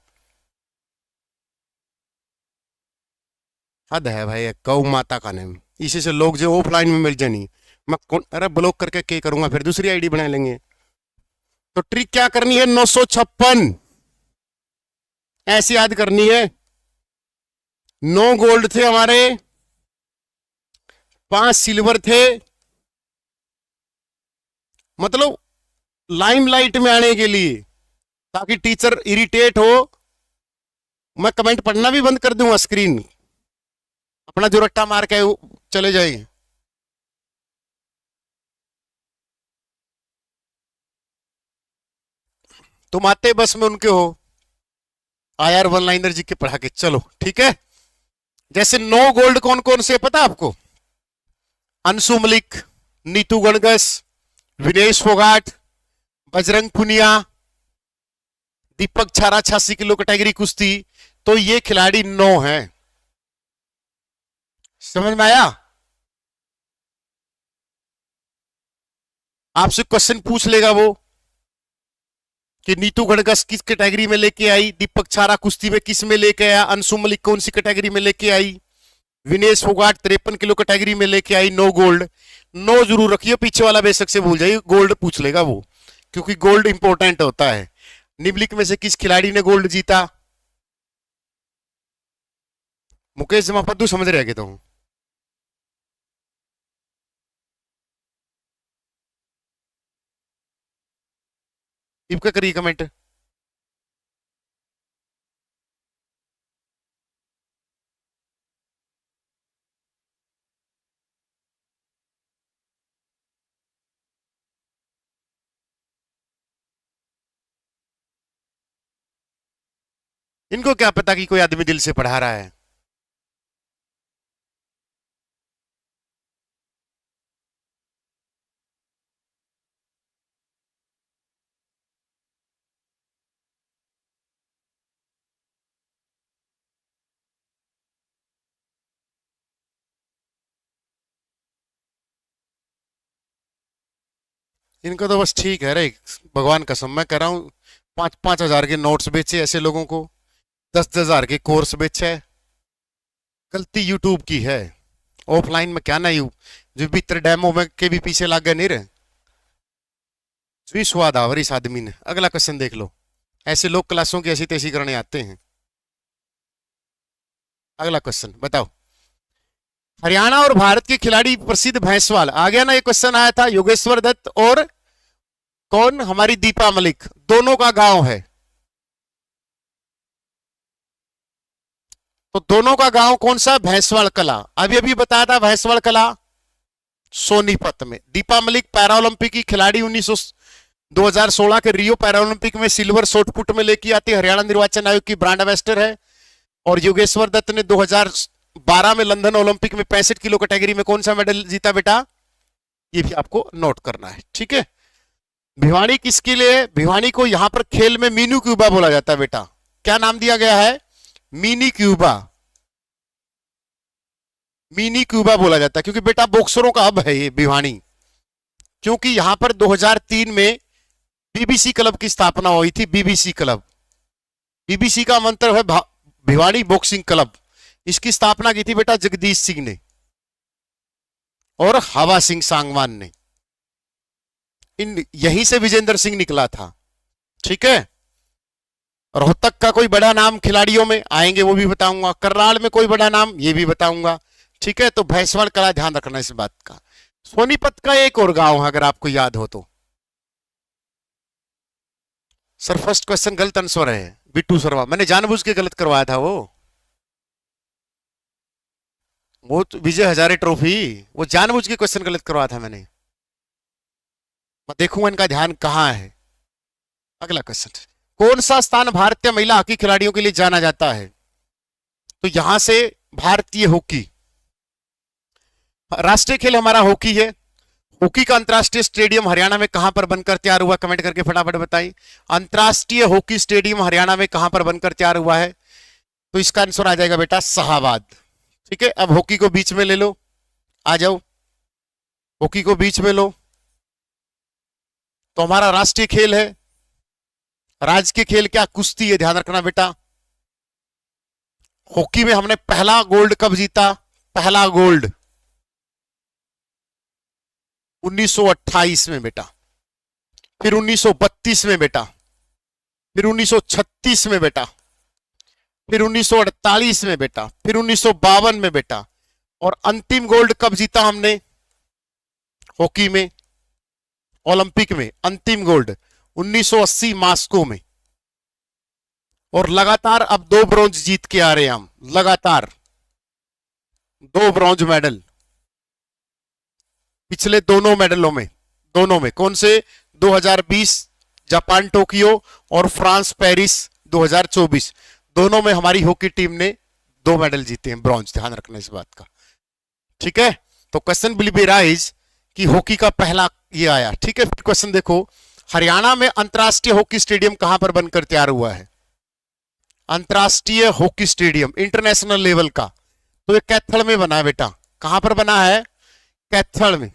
हद है भाई, गौ माता का नाम, इसी से लोग जो ऑफलाइन में मिल जाए नहीं। मैं कौन, अरे ब्लॉक करके क्या करूंगा, फिर दूसरी आईडी बना लेंगे। तो ट्रिक क्या करनी है, 956 ऐसी याद करनी है। 9 गोल्ड थे हमारे, 5 सिल्वर थे, मतलब लाइमलाइट में आने के लिए, ताकि टीचर इरिटेट हो। मैं कमेंट पढ़ना भी बंद कर दूंगा, स्क्रीन अपना जो रट्टा मार के चले जाएंगे। तुम आते बस में उनके हो, आईआर वन लाइनर जी के पढ़ा के चलो, ठीक है। जैसे 9 गोल्ड कौन कौन से पता आपको, अंशु मलिक, नीतू गणगस, विनेश फोगाट, बजरंग पुनिया, दीपक छारा 86 किलो कैटेगरी कुश्ती। तो ये खिलाड़ी 9 हैं, समझ में आया। आपसे क्वेश्चन पूछ लेगा वो कि नीतू गणगस किस कैटेगरी में लेके आई, दीपक छारा कुश्ती में किस में लेके आया, अंशु मलिक कौन सी कैटेगरी में लेके आई, विनेश फोगाट 53 किलो कैटेगरी में लेके आई 9 गोल्ड। 9 जरूर रखिए, पीछे वाला बेशक से भूल जाइए, गोल्ड पूछ लेगा वो, क्योंकि गोल्ड इंपॉर्टेंट होता है। निम्नलिखित में से किस खिलाड़ी ने गोल्ड जीता, मुकेश जमापद्दू समझ रहे हैं तो इनका करिए कमेंट। इनको क्या पता कि कोई आदमी दिल से पढ़ा रहा है। इनको तो बस ठीक है रे, भगवान कसम मैं कह रहा हूं, 5-5 हजार के नोट्स बेचे ऐसे लोगों को, 10-10 हजार के कोर्स बेचे। गलती यूट्यूब की है, ऑफलाइन में क्या ना यू जो भीतर डेमो में के भी पीछे लाग गए नहीं रहे, जी स्वाद आवर इस आदमी ने। अगला क्वेश्चन देख लो, ऐसे लोग क्लासों की ऐसी तैसी करने आते हैं। अगला क्वेश्चन बताओ, हरियाणा और भारत के खिलाड़ी प्रसिद्ध भैंसवाल, आ गया ना, ये क्वेश्चन आया था, योगेश्वर दत्त और कौन, हमारी दीपा मलिक, दोनों का गांव है। तो दोनों का गांव कौन सा, भैंसवाल कला। अभी अभी बताया था भैंसवाल कला सोनीपत में। दीपा मलिक पैरा ओलंपिक की खिलाड़ी, 2016 के रियो पैरा ओलंपिक में सिल्वर शॉटपुट में लेके आती, हरियाणा निर्वाचन आयोग की ब्रांड एम्बेसडर है। और योगेश्वर दत्त ने 2012 में लंदन ओलंपिक में 65 किलो कैटेगरी में कौन सा मेडल जीता बेटा, ये भी आपको नोट करना है, ठीक है। भिवानी किसके लिए, भिवानी को यहां पर खेल में मीनू क्यूबा बोला जाता है बेटा। क्या नाम दिया गया है, मिनी क्यूबा, मिनी क्यूबा बोला जाता है, क्योंकि बेटा बॉक्सरों का हब है ये भिवानी। क्योंकि यहां पर 2003 में बीबीसी क्लब की स्थापना हुई थी, बीबीसी क्लब, बीबीसी का मंत्र है भिवानी बॉक्सिंग क्लब। इसकी स्थापना की थी बेटा जगदीश सिंह ने और हवा सिंह सांगवान ने, इन यहीं से विजेंद्र सिंह निकला था, ठीक है। रोहतक का कोई बड़ा नाम खिलाड़ियों में आएंगे वो भी बताऊंगा, करनाल में कोई बड़ा नाम ये भी बताऊंगा, ठीक है। तो भैंसवाल कला ध्यान रखना इस बात का। सोनीपत का एक और गांव है अगर आपको याद हो तो। सर फर्स्ट क्वेश्चन गलत आंसर है, बिट्टू शर्मा, मैंने जानबूझ के गलत करवाया था वो तो विजय हजारे ट्रॉफी, वो जानबूझ के क्वेश्चन गलत करवाया था मैंने। मैं देखूंगा इनका ध्यान कहां है। अगला क्वेश्चन, कौन सा स्थान भारतीय महिला हॉकी खिलाड़ियों के लिए जाना जाता है, तो यहां से भारतीय हॉकी, राष्ट्रीय खेल हमारा हॉकी है। हॉकी का अंतरराष्ट्रीय स्टेडियम हरियाणा में कहां पर बनकर तैयार हुआ, कमेंट करके फटाफट बताइए। अंतरराष्ट्रीय हॉकी स्टेडियम हरियाणा में कहां पर बनकर तैयार हुआ है, तो इसका आंसर आ जाएगा बेटा शाहाबाद, ठीक है, अब हॉकी को बीच में ले लो, आ जाओ, हॉकी को बीच में लो। तो हमारा राष्ट्रीय खेल है, राजकीय खेल क्या, कुश्ती है, ध्यान रखना बेटा। हॉकी में हमने पहला गोल्ड कब जीता, पहला गोल्ड 1928 में बेटा, फिर 1932 में बेटा, फिर 1936 में बेटा, फिर 1948 में बेटा, फिर 1952 में बेटा, और अंतिम गोल्ड कब जीता हमने हॉकी में, ओलंपिक में अंतिम गोल्ड 1980 मास्को में। और लगातार अब 2 ब्रॉन्ज जीत के आ रहे हैं हम, लगातार 2 ब्रॉन्ज मेडल पिछले दोनों मेडलों में, दोनों में कौन से, 2020 जापान टोक्यो और फ्रांस पेरिस 2024, दोनों में हमारी हॉकी टीम ने 2 मेडल जीते हैं ब्रॉन्ज, ध्यान रखना इस बात का। ठीक है, तो क्वेश्चन विल बी राइज कि हॉकी का पहला ये आया। ठीक है, फिर क्वेश्चन देखो, हरियाणा में अंतरराष्ट्रीय हॉकी स्टेडियम कहां पर बनकर तैयार हुआ है, अंतरराष्ट्रीय हॉकी स्टेडियम इंटरनेशनल लेवल का, तो ये कैथल में बना है बेटा, कहां पर बना है, कैथल में।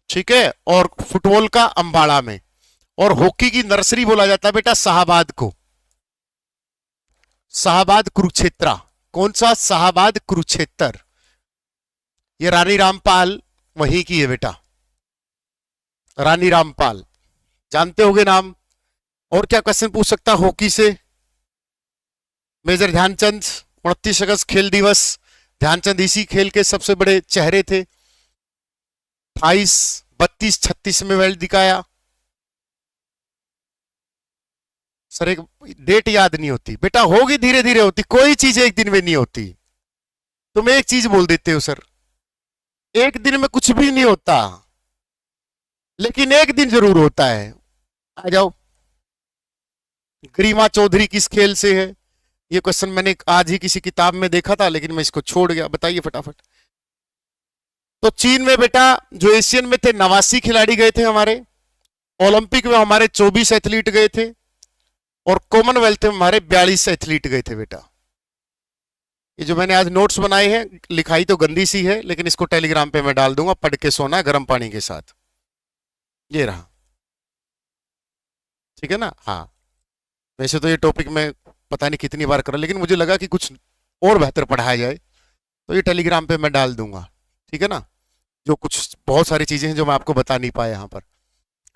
ठीक है, और फुटबॉल का अंबाड़ा में, और हॉकी की नर्सरी बोला जाता है बेटा शाहबाद को, शाहबाद कुरुक्षेत्रा, कौन सा, शाहबाद कुरुक्षेत्र, ये रानी रामपाल वहीं की है बेटा, रानी रामपाल, जानते होगे नाम। और क्या क्वेश्चन पूछ सकता हॉकी से, मेजर ध्यानचंद 29 अगस्त खेल दिवस, ध्यानचंद इसी खेल के सबसे बड़े चेहरे थे, 28, 32, 36 में मेडल दिखाया। सर एक डेट याद नहीं होती बेटा, होगी धीरे धीरे होती, कोई चीज एक दिन में नहीं होती। तुम एक चीज बोल देते हो सर, एक दिन में कुछ भी नहीं होता, लेकिन एक दिन जरूर होता है। आ जाओ, गरिमा चौधरी किस खेल से है, ये क्वेश्चन मैंने आज ही किसी किताब में देखा था, लेकिन मैं इसको छोड़ गया, बताइए फटाफट। तो चीन में बेटा जो एशियन में थे 89 खिलाड़ी गए थे हमारे, ओलंपिक में हमारे 24 एथलीट गए थे, और कॉमनवेल्थ में हमारे 42 एथलीट गए थे बेटा। ये जो मैंने आज नोट्स बनाए हैं, लिखाई तो गंदी सी है, लेकिन इसको टेलीग्राम पे मैं डाल दूंगा, पढ़ के सोना गर्म पानी के साथ। ये रहा, ठीक है ना। हाँ, वैसे तो ये टॉपिक मैं पता नहीं कितनी बार करा, लेकिन मुझे लगा कि कुछ और बेहतर पढ़ाया जाए, तो ये टेलीग्राम पे मैं डाल दूंगा, ठीक है ना। जो कुछ बहुत सारी चीजें हैं जो मैं आपको बता नहीं पाया यहाँ पर।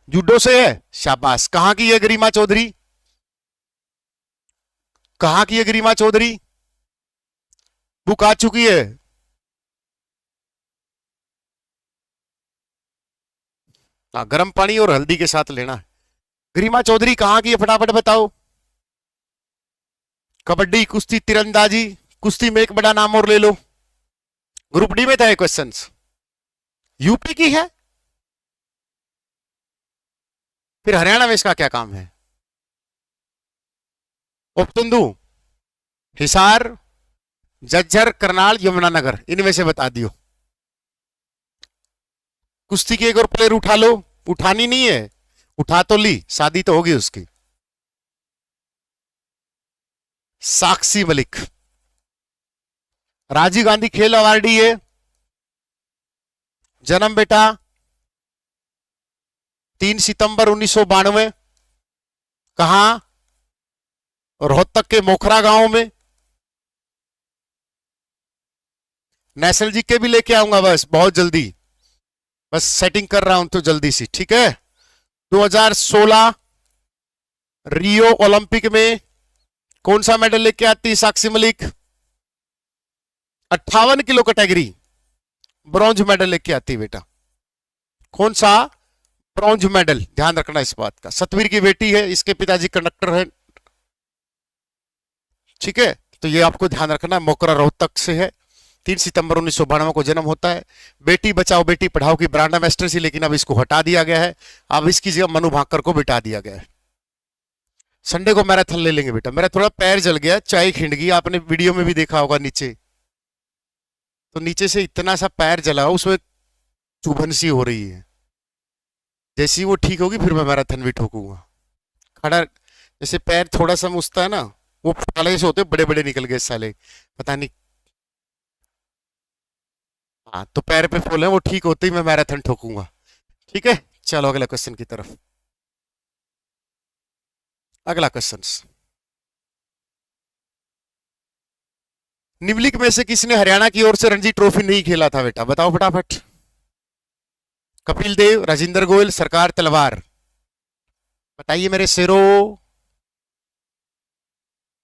जूडो से है, शाबाश। कहाँ की है गरिमा चौधरी, कहाँ की है गरिमा चौधरी, बुक आ चुकी है। हाँ, गर्म पानी और हल्दी के साथ लेना है। गरिमा चौधरी कहाँ की है, फटाफट बताओ। कबड्डी, कुश्ती, तीरंदाजी, कुश्ती में एक बड़ा नाम और ले लो, ग्रुप डी में था क्वेश्चन। यूपी की है, फिर हरियाणा में इसका क्या काम है, ऑप्शन दू, हिसार, झज्जर, करनाल, यमुनानगर, इनमें से बता दियो। कुश्ती की एक और प्लेयर उठा लो, उठानी नहीं है, उठा तो ली, शादी तो होगी उसकी। साक्षी मलिक, राजीव गांधी खेल अवार्डी है, जन्म बेटा 3 सितंबर 1992, कहां, रोहतक के मोखरा गांव में। नेशनल जी के भी लेके आऊंगा, बस बहुत जल्दी, बस सेटिंग कर रहा हूं तो जल्दी सी, ठीक है। 2016 रियो ओलंपिक में कौन सा मेडल लेके आती Sakshi Malik, 58 kilo category bronze medal लेके आती बेटा। कौन सा, ब्रॉन्ज मेडल, ध्यान रखना इस बात का। सतवीर की बेटी है, इसके पिताजी कंडक्टर है, ठीक है। तो ये आपको ध्यान रखना, मोकरा रोहतक से है, 3 सितंबर 1992 को जन्म होता है। बेटी बचाओ बेटी पढ़ाओ की ब्रांड एम्बेसडर थी, लेकिन अब इसको हटा दिया गया है, अब इसकी जगह मनु भाकर को बिठा दिया गया है। संडे को मैराथन ले लेंगे बेटा। मेरा थोड़ा पैर जल गया, चाय खिंड गई, आपने वीडियो में भी देखा होगा नीचे, तो नीचे से इतना सा पैर जला, उसमें चुभन सी हो रही है। जैसी वो ठीक होगी फिर मैं मैराथन भी ठोकूंगा। खड़ा जैसे पैर थोड़ा सा मुझता है ना, वो फटाले से होते बड़े बड़े निकल गए साले, पता नहीं हाँ तो पैर पे फूल है, वो ठीक होते ही मैं मैराथन ठोकूंगा। ठीक है, चलो अगला क्वेश्चन की तरफ। अगला क्वेश्चन, निम्नलिखित में से किसने हरियाणा की ओर से रणजी ट्रॉफी नहीं खेला था बेटा, बताओ फटाफट। कपिल देव, राजेंद्र गोयल, सरकार तलवार, बताइए मेरे शेरों।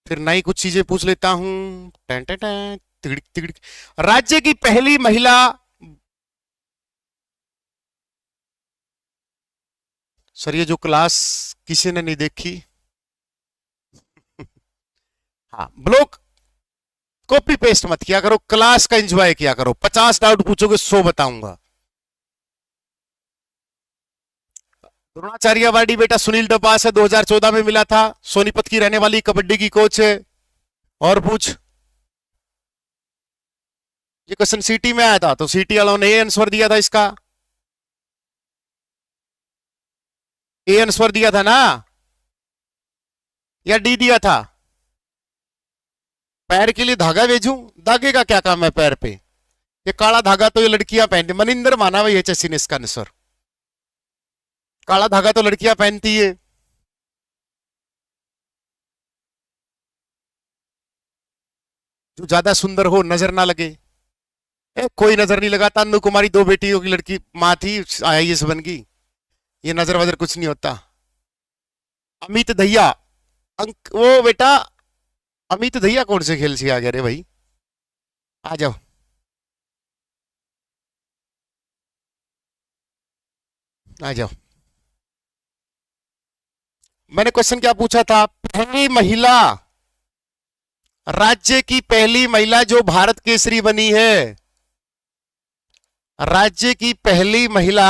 फिर नई कुछ चीजें पूछ लेता हूं। टन टन टन, तिगड़िक तिगड़िक। राज्य की पहली महिला, सर ये जो क्लास किसी ने नहीं देखी। हाँ ब्लॉक, कॉपी पेस्ट मत किया करो, क्लास का एंजॉय किया करो। 50 डाउट पूछोगे 100 बताऊंगा। द्रोणाचार्य अवार्डी बेटा सुनील डपास है, 2014 में मिला था। सोनीपत की रहने वाली कबड्डी की कोच है। और पूछ। ये क्वेश्चन सीटी में आया था, तो सीटी वालों ने ए आंसर दिया था इसका। ए आंसर दिया था ना, या डी दिया था? पैर के लिए धागा भेजूं? धागे का क्या काम है पैर पे? ये काला धागा तो ये लड़कियां पहनती, मनिंदर माना भाई एचएससी ने इसका आंसर। काला धागा तो लड़कियां पहनती है। जो ज्यादा सुंदर हो, नजर ना लगे। कोई नजर नहीं लगाता। अन्नू कुमारी, 2 बेटियों की लड़की माँ थी, आईएएस बन गई। ये नजर वजर कुछ नहीं होता। अमित दहिया, अंक वो बेटा, अमित दहिया कौन से खेल से आ गया रे भाई? आ जाओ। आ जाओ। मैंने क्वेश्चन क्या पूछा था? पहली महिला, राज्य की पहली महिला जो भारत केसरी बनी है। राज्य की पहली महिला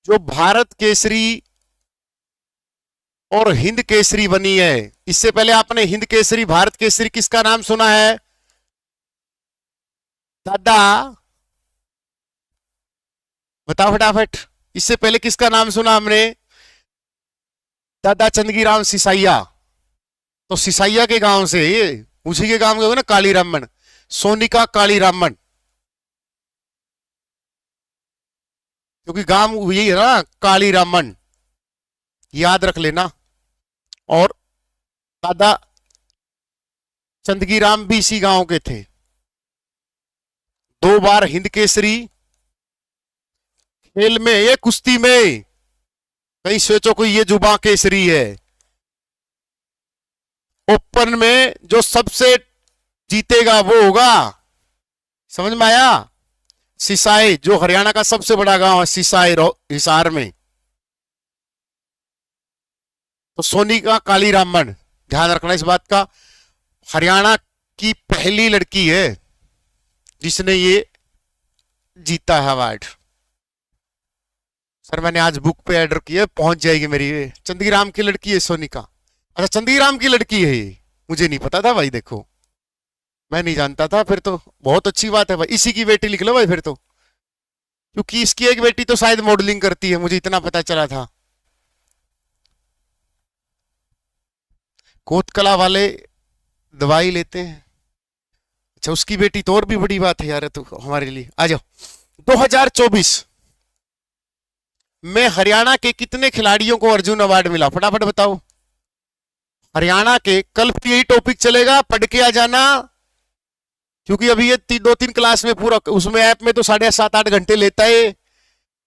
जो भारत केसरी और हिंद केसरी बनी है। इससे पहले आपने हिंद केसरी, भारत केसरी किसका नाम सुना है? दादा बताओ फटाफट। इससे पहले किसका नाम सुना हमने? दादा चंदगी राम सिसाइया। तो सिसाइया के गांव से ये, उसी के गांव के हो ना काली रामन, सोनिका काली रामन। क्योंकि गांव यही है ना, काली रामन, याद रख लेना। और दादा चंदगी राम भी इसी गांव के थे। 2 बार हिंद केसरी। खेल में, ये कुश्ती में, कहीं सोचो कोई ये जुबा केसरी है। ओपन में जो सबसे जीतेगा वो होगा। समझ में आया? सिसाई, जो हरियाणा का सबसे बड़ा गांव है, सिसाई हिसार में। तो सोनी का काली रामन, ध्यान रखना इस बात का। हरियाणा की पहली लड़की है जिसने ये जीता है अवार्ड। सर मैंने आज बुक पे एड रखी है, पहुंच जाएगी मेरी। चंदीराम की लड़की है सोनिका। अच्छा चंदीराम की लड़की है ये, मुझे नहीं पता था भाई। देखो मैं नहीं जानता था, फिर तो बहुत अच्छी बात है भाई। इसी की बेटी लिख लो भाई फिर तो, क्योंकि इसकी एक बेटी तो शायद मॉडलिंग करती है, मुझे इतना पता चला था। कोतकला वाले दवाई लेते हैं। अच्छा उसकी बेटी तो और भी बड़ी बात है यार, तो हमारे लिए। आ जाओ। 2024 में हरियाणा के कितने खिलाड़ियों को अर्जुन अवार्ड मिला, फटाफट बताओ। हरियाणा के, कल यही टॉपिक चलेगा, पढ़ के आ जाना। क्योंकि अभी ये 2-3 क्लास में पूरा, उसमें ऐप में तो 7.5-8 घंटे लेता है।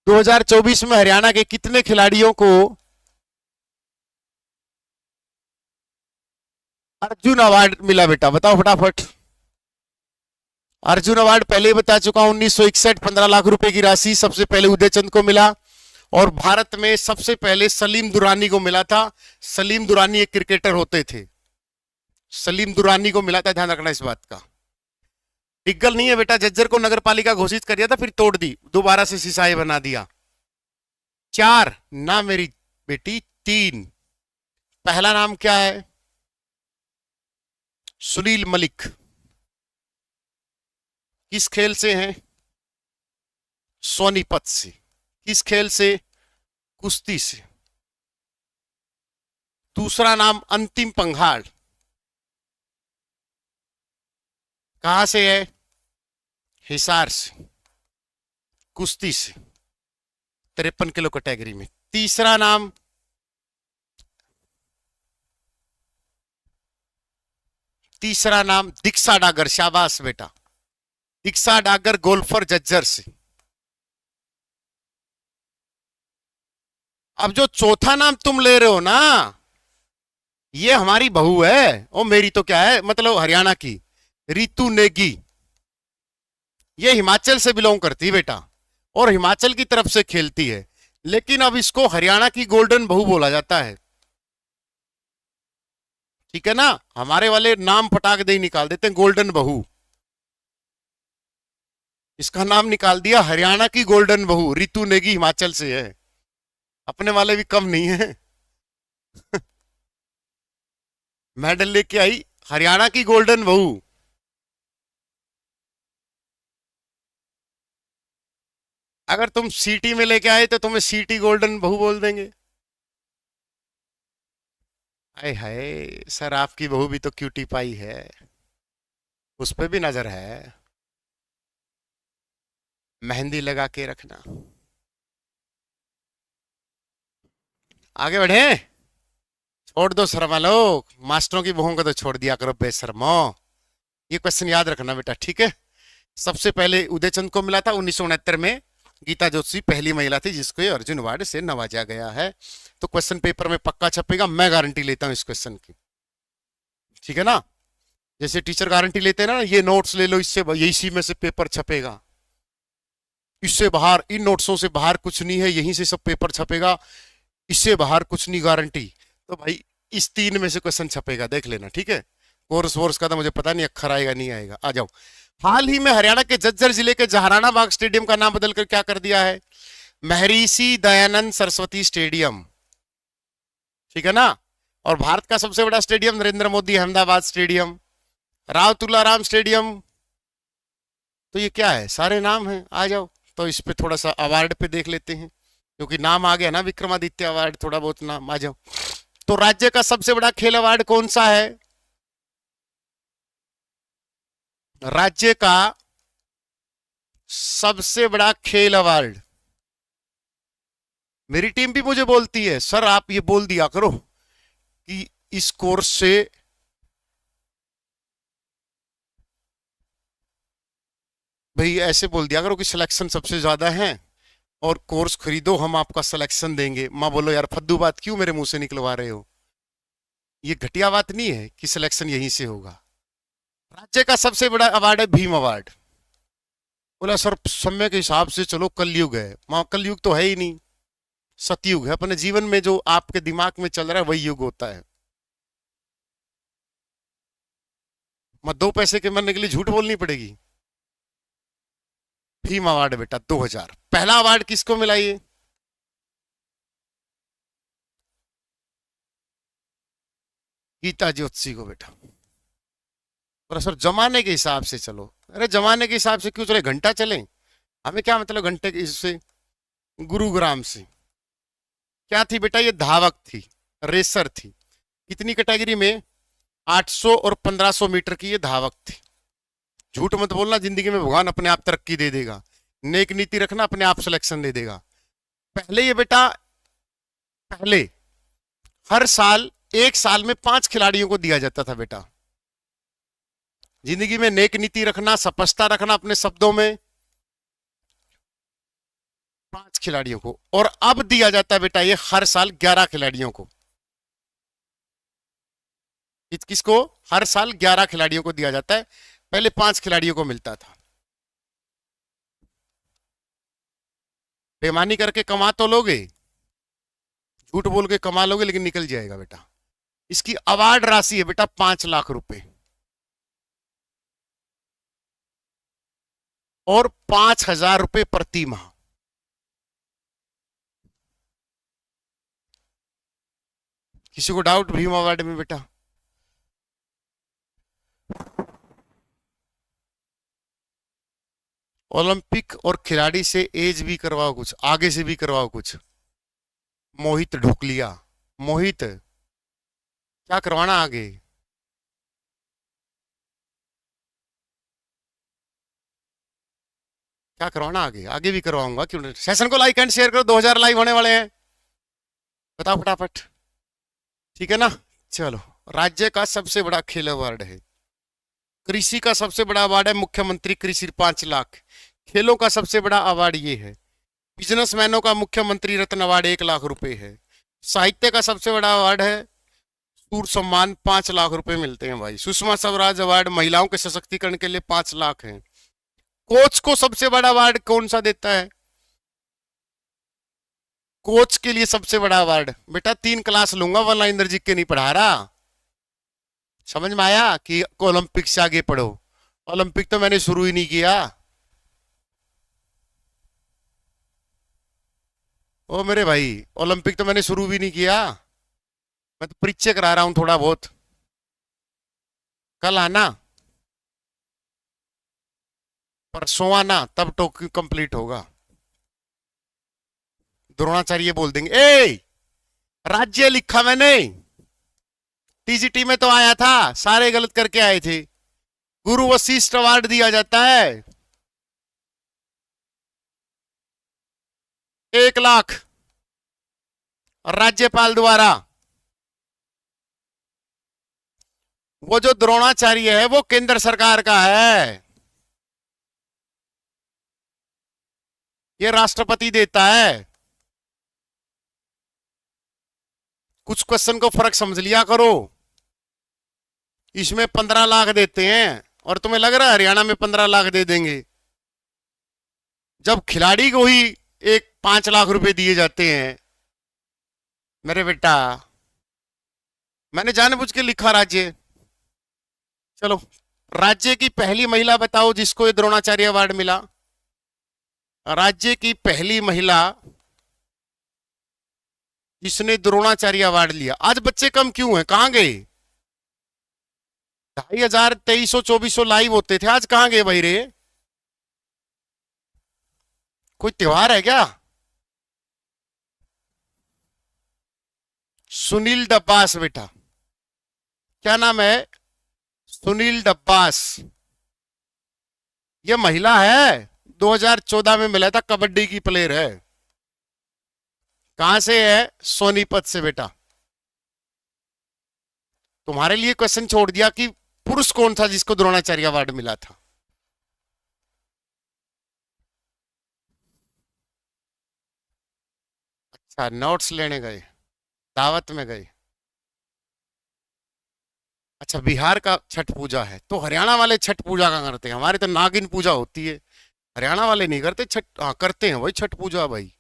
2024 में हरियाणा के कितने खिलाड़ियों को अर्जुन अवार्ड मिला बेटा, बताओ फटाफट। अर्जुन अवार्ड पहले ही बता चुका हूं, 1961 15 लाख रुपए की राशि सबसे पहले उदयचंद को मिला। और भारत में सबसे पहले सलीम दुरानी को मिला था। सलीम दुरानी एक क्रिकेटर होते थे, सलीम दुरानी को मिला था, ध्यान रखना इस बात का। डिग्गल नहीं है बेटा, जज्जर को नगर पालिका घोषित कर दिया था, फिर तोड़ दी, दोबारा से सिसाई बना दिया। 4 ना मेरी बेटी, 3। पहला नाम क्या है? सुनील मलिक। किस खेल से हैं? सोनीपत से। किस खेल से? कुश्ती से। दूसरा नाम अंतिम पंघाल, कहां से है? हिसार से, कुश्ती से 53 किलो कैटेगरी में। तीसरा नाम दीक्षा डागर, शाबाश बेटा, दीक्षा डागर गोल्फर झज्जर से। अब जो चौथा नाम तुम ले रहे हो ना, ये हमारी बहू है, और मेरी तो क्या है, मतलब हरियाणा की, रितु नेगी। ये हिमाचल से बिलोंग करती है बेटा, और हिमाचल की तरफ से खेलती है, लेकिन अब इसको हरियाणा की गोल्डन बहू बोला जाता है। ठीक है ना, हमारे वाले नाम फटाक दे ही निकाल देते हैं, गोल्डन बहू। इसका नाम निकाल दिया हरियाणा की गोल्डन बहू, रितु नेगी हिमाचल से है। अपने वाले भी कम नहीं है। मेडल लेके आई हरियाणा की गोल्डन बहू। अगर तुम सीटी में लेके आए तो तुम्हें सीटी गोल्डन बहू बोल देंगे। आए हाय सर, आपकी बहू भी तो क्यूटी पाई है, उस पर भी नजर है, मेहंदी लगा के रखना। आगे बढ़े, छोड़ दो शर्मा लोग, मास्टरों की बहू को तो छोड़ दिया करो बेशर्मो। ये क्वेश्चन याद रखना बेटा, ठीक है। सबसे पहले उदय चंद को मिला था 1969 में। गीता जोशी पहली महिला थी जिसको ये अर्जुन अवार्ड से नवाजा गया है। तो क्वेश्चन पेपर में पक्का छपेगा, मैं गारंटी लेता हूं इस क्वेश्चन की, ठीक है ना। जैसे टीचर गारंटी लेते हैं ना, ये नोट्स ले लो, इससे इसी में से पेपर छपेगा, इससे बाहर, इन नोट्सों से बाहर कुछ नहीं है, यहीं से सब पेपर छपेगा, इससे बाहर कुछ नहीं गारंटी। तो भाई इस 3 में से क्वेश्चन छपेगा, देख लेना, ठीक है। कोर्स वोर्स का तो मुझे पता नहीं, अक्षर आएगा नहीं आएगा। आ जाओ। हाल ही में हरियाणा के झज्जर जिले के जहाराना बाग स्टेडियम का नाम बदलकर क्या कर दिया है? महर्षि दयानंद सरस्वती स्टेडियम, ठीक है ना। और भारत का सबसे बड़ा stadium Narendra Modi Ahmedabad stadium, Rao Tularam stadium. तो ये क्या है, सारे नाम हैं। आ जाओ, तो इस पे थोड़ा सा अवार्ड पे देख लेते हैं, क्योंकि नाम आ गया ना, विक्रमादित्य अवार्ड, थोड़ा बहुत नाम। आ जाओ। तो राज्य का सबसे बड़ा खेल अवार्ड कौन सा है? राज्य का सबसे बड़ा खेल अवार्ड, मेरी टीम भी मुझे बोलती है सर आप ये बोल दिया करो कि इस कोर्स से भाई ऐसे बोल दिया करो कि सिलेक्शन सबसे ज्यादा है और कोर्स खरीदो, हम आपका सिलेक्शन देंगे। माँ बोलो यार फद्दू बात क्यों मेरे मुंह से निकलवा रहे हो, ये घटिया बात नहीं है कि सिलेक्शन यहीं से होगा। राज्य का सबसे बड़ा अवार्ड है भीम अवार्ड। बोला सर समय के हिसाब से चलो कलयुग है। माँ कलयुग तो है ही नहीं, सतयुग है। अपने जीवन में जो आपके दिमाग में चल रहा है वही युग होता है। मैं 2 पैसे के मरने के लिए झूठ बोलनी पड़ेगी। भीम अवार्ड बेटा 2000। पहला अवार्ड किसको मिला ये? गीता ज्योतिषी को बेटा। और सर जमाने के हिसाब से चलो, अरे जमाने के हिसाब से क्यों चले, घंटा चले, हमें क्या मतलब घंटे के इससे। गुरुग्राम से। क्या थी बेटा ये? धावक थी, रेसर थी। कितनी कैटेगरी में? 800 और 1500 मीटर की ये धावक थी। झूठ मत बोलना, जिंदगी में भगवान अपने आप तरक्की दे देगा। नेक नीति रखना, अपने आप सिलेक्शन दे देगा। पहले ये बेटा, पहले हर साल 1 साल में 5 खिलाड़ियों को दिया जाता था बेटा। जिंदगी में नेक नीति रखना, स्पष्टता रखना अपने शब्दों में। 5 खिलाड़ियों को, और अब दिया जाता है बेटा ये हर साल 11 खिलाड़ियों को। किसको? हर साल 11 खिलाड़ियों को दिया जाता है, पहले 5 खिलाड़ियों को मिलता था। बेईमानी करके कमा तो लोगे, झूठ बोल के कमा लोगे, लेकिन निकल जाएगा बेटा। इसकी अवार्ड राशि है बेटा 5 लाख रुपए, और 5000 रुपए प्रति माह। किसी को डाउट भीम अवार्ड में बेटा? ओलंपिक और खिलाड़ी से एज भी करवाओ कुछ, आगे से भी करवाओ कुछ। मोहित ढोकलिया, मोहित क्या करवाना आगे? क्या करवाना, आगे आगे भी करवाऊंगा, क्यों नहीं। सेशन को लाइक एंड शेयर करो, 2000 लाइव होने वाले हैं, बताओ फटाफट, ठीक है ना। चलो, राज्य का सबसे बड़ा खेल अवार्ड है, कृषि का सबसे बड़ा अवार्ड है मुख्यमंत्री कृषि 5 लाख, खेलों का सबसे बड़ा अवार्ड ये है, बिजनेसमैनों का मुख्यमंत्री रत्न अवार्ड 1 लाख रुपए है, साहित्य का सबसे बड़ा अवार्ड है सूर सम्मान 5 लाख रुपए मिलते हैं भाई, सुषमा स्वराज अवार्ड महिलाओं के सशक्तिकरण के लिए 5 लाख है। कोच को सबसे बड़ा अवार्ड कौन सा देता है, कोच के लिए सबसे बड़ा अवार्ड, बेटा 3 क्लास लूंगा, वन लाइनर जी के नहीं पढ़ा रहा, समझ में आया कि ओलंपिक से आगे पढ़ो, ओलंपिक तो मैंने शुरू ही नहीं किया। ओ मेरे भाई, ओलंपिक तो मैंने शुरू भी नहीं किया, मैं तो परिचय करा रहा हूं थोड़ा बहुत, कल आना, परसों आना, तब टोक्यो कंप्लीट होगा। द्रोणाचार्य बोल देंगे, ए राज्य लिखा मैंने, टीजीटी में तो आया था, सारे गलत करके आए थे, गुरु वशिष्ठ अवार्ड दिया जाता है 1 लाख राज्यपाल द्वारा। वो जो द्रोणाचार्य है वो केंद्र सरकार का है, ये राष्ट्रपति देता है। कुछ क्वेश्चन को फर्क समझ लिया करो, इसमें 15 लाख देते हैं और तुम्हें लग रहा है हरियाणा में 15 लाख दे देंगे, जब खिलाड़ी को ही 5 लाख रुपए दिए जाते हैं। मेरे बेटा, मैंने जानबूझ के लिखा राज्य। चलो, राज्य की पहली महिला बताओ जिसको ये द्रोणाचार्य अवार्ड मिला, राज्य की पहली महिला जिसने द्रोणाचार्य अवार्ड लिया। आज बच्चे कम क्यों हैं, कहां गए, 2500 2300 लाइव होते थे, आज कहां गए भाई रे, कोई त्योहार है क्या। सुनील डब्बास बेटा, क्या नाम है, सुनील डब्बास, ये महिला है, 2014 में मिला था, कबड्डी की प्लेयर है, कहां से है, सोनीपत से बेटा। तुम्हारे लिए क्वेश्चन छोड़ दिया कि पुरुष कौन था जिसको द्रोणाचार्य अवार्ड मिला था। अच्छा, नोट्स लेने गए, दावत में गए, अच्छा बिहार का छठ पूजा है, तो हरियाणा वाले छठ पूजा का करते हैं, हमारे तो नागिन पूजा होती है, हरियाणा वाले नहीं करते छठ, हाँ करते हैं भाई छठ पूजा भाई।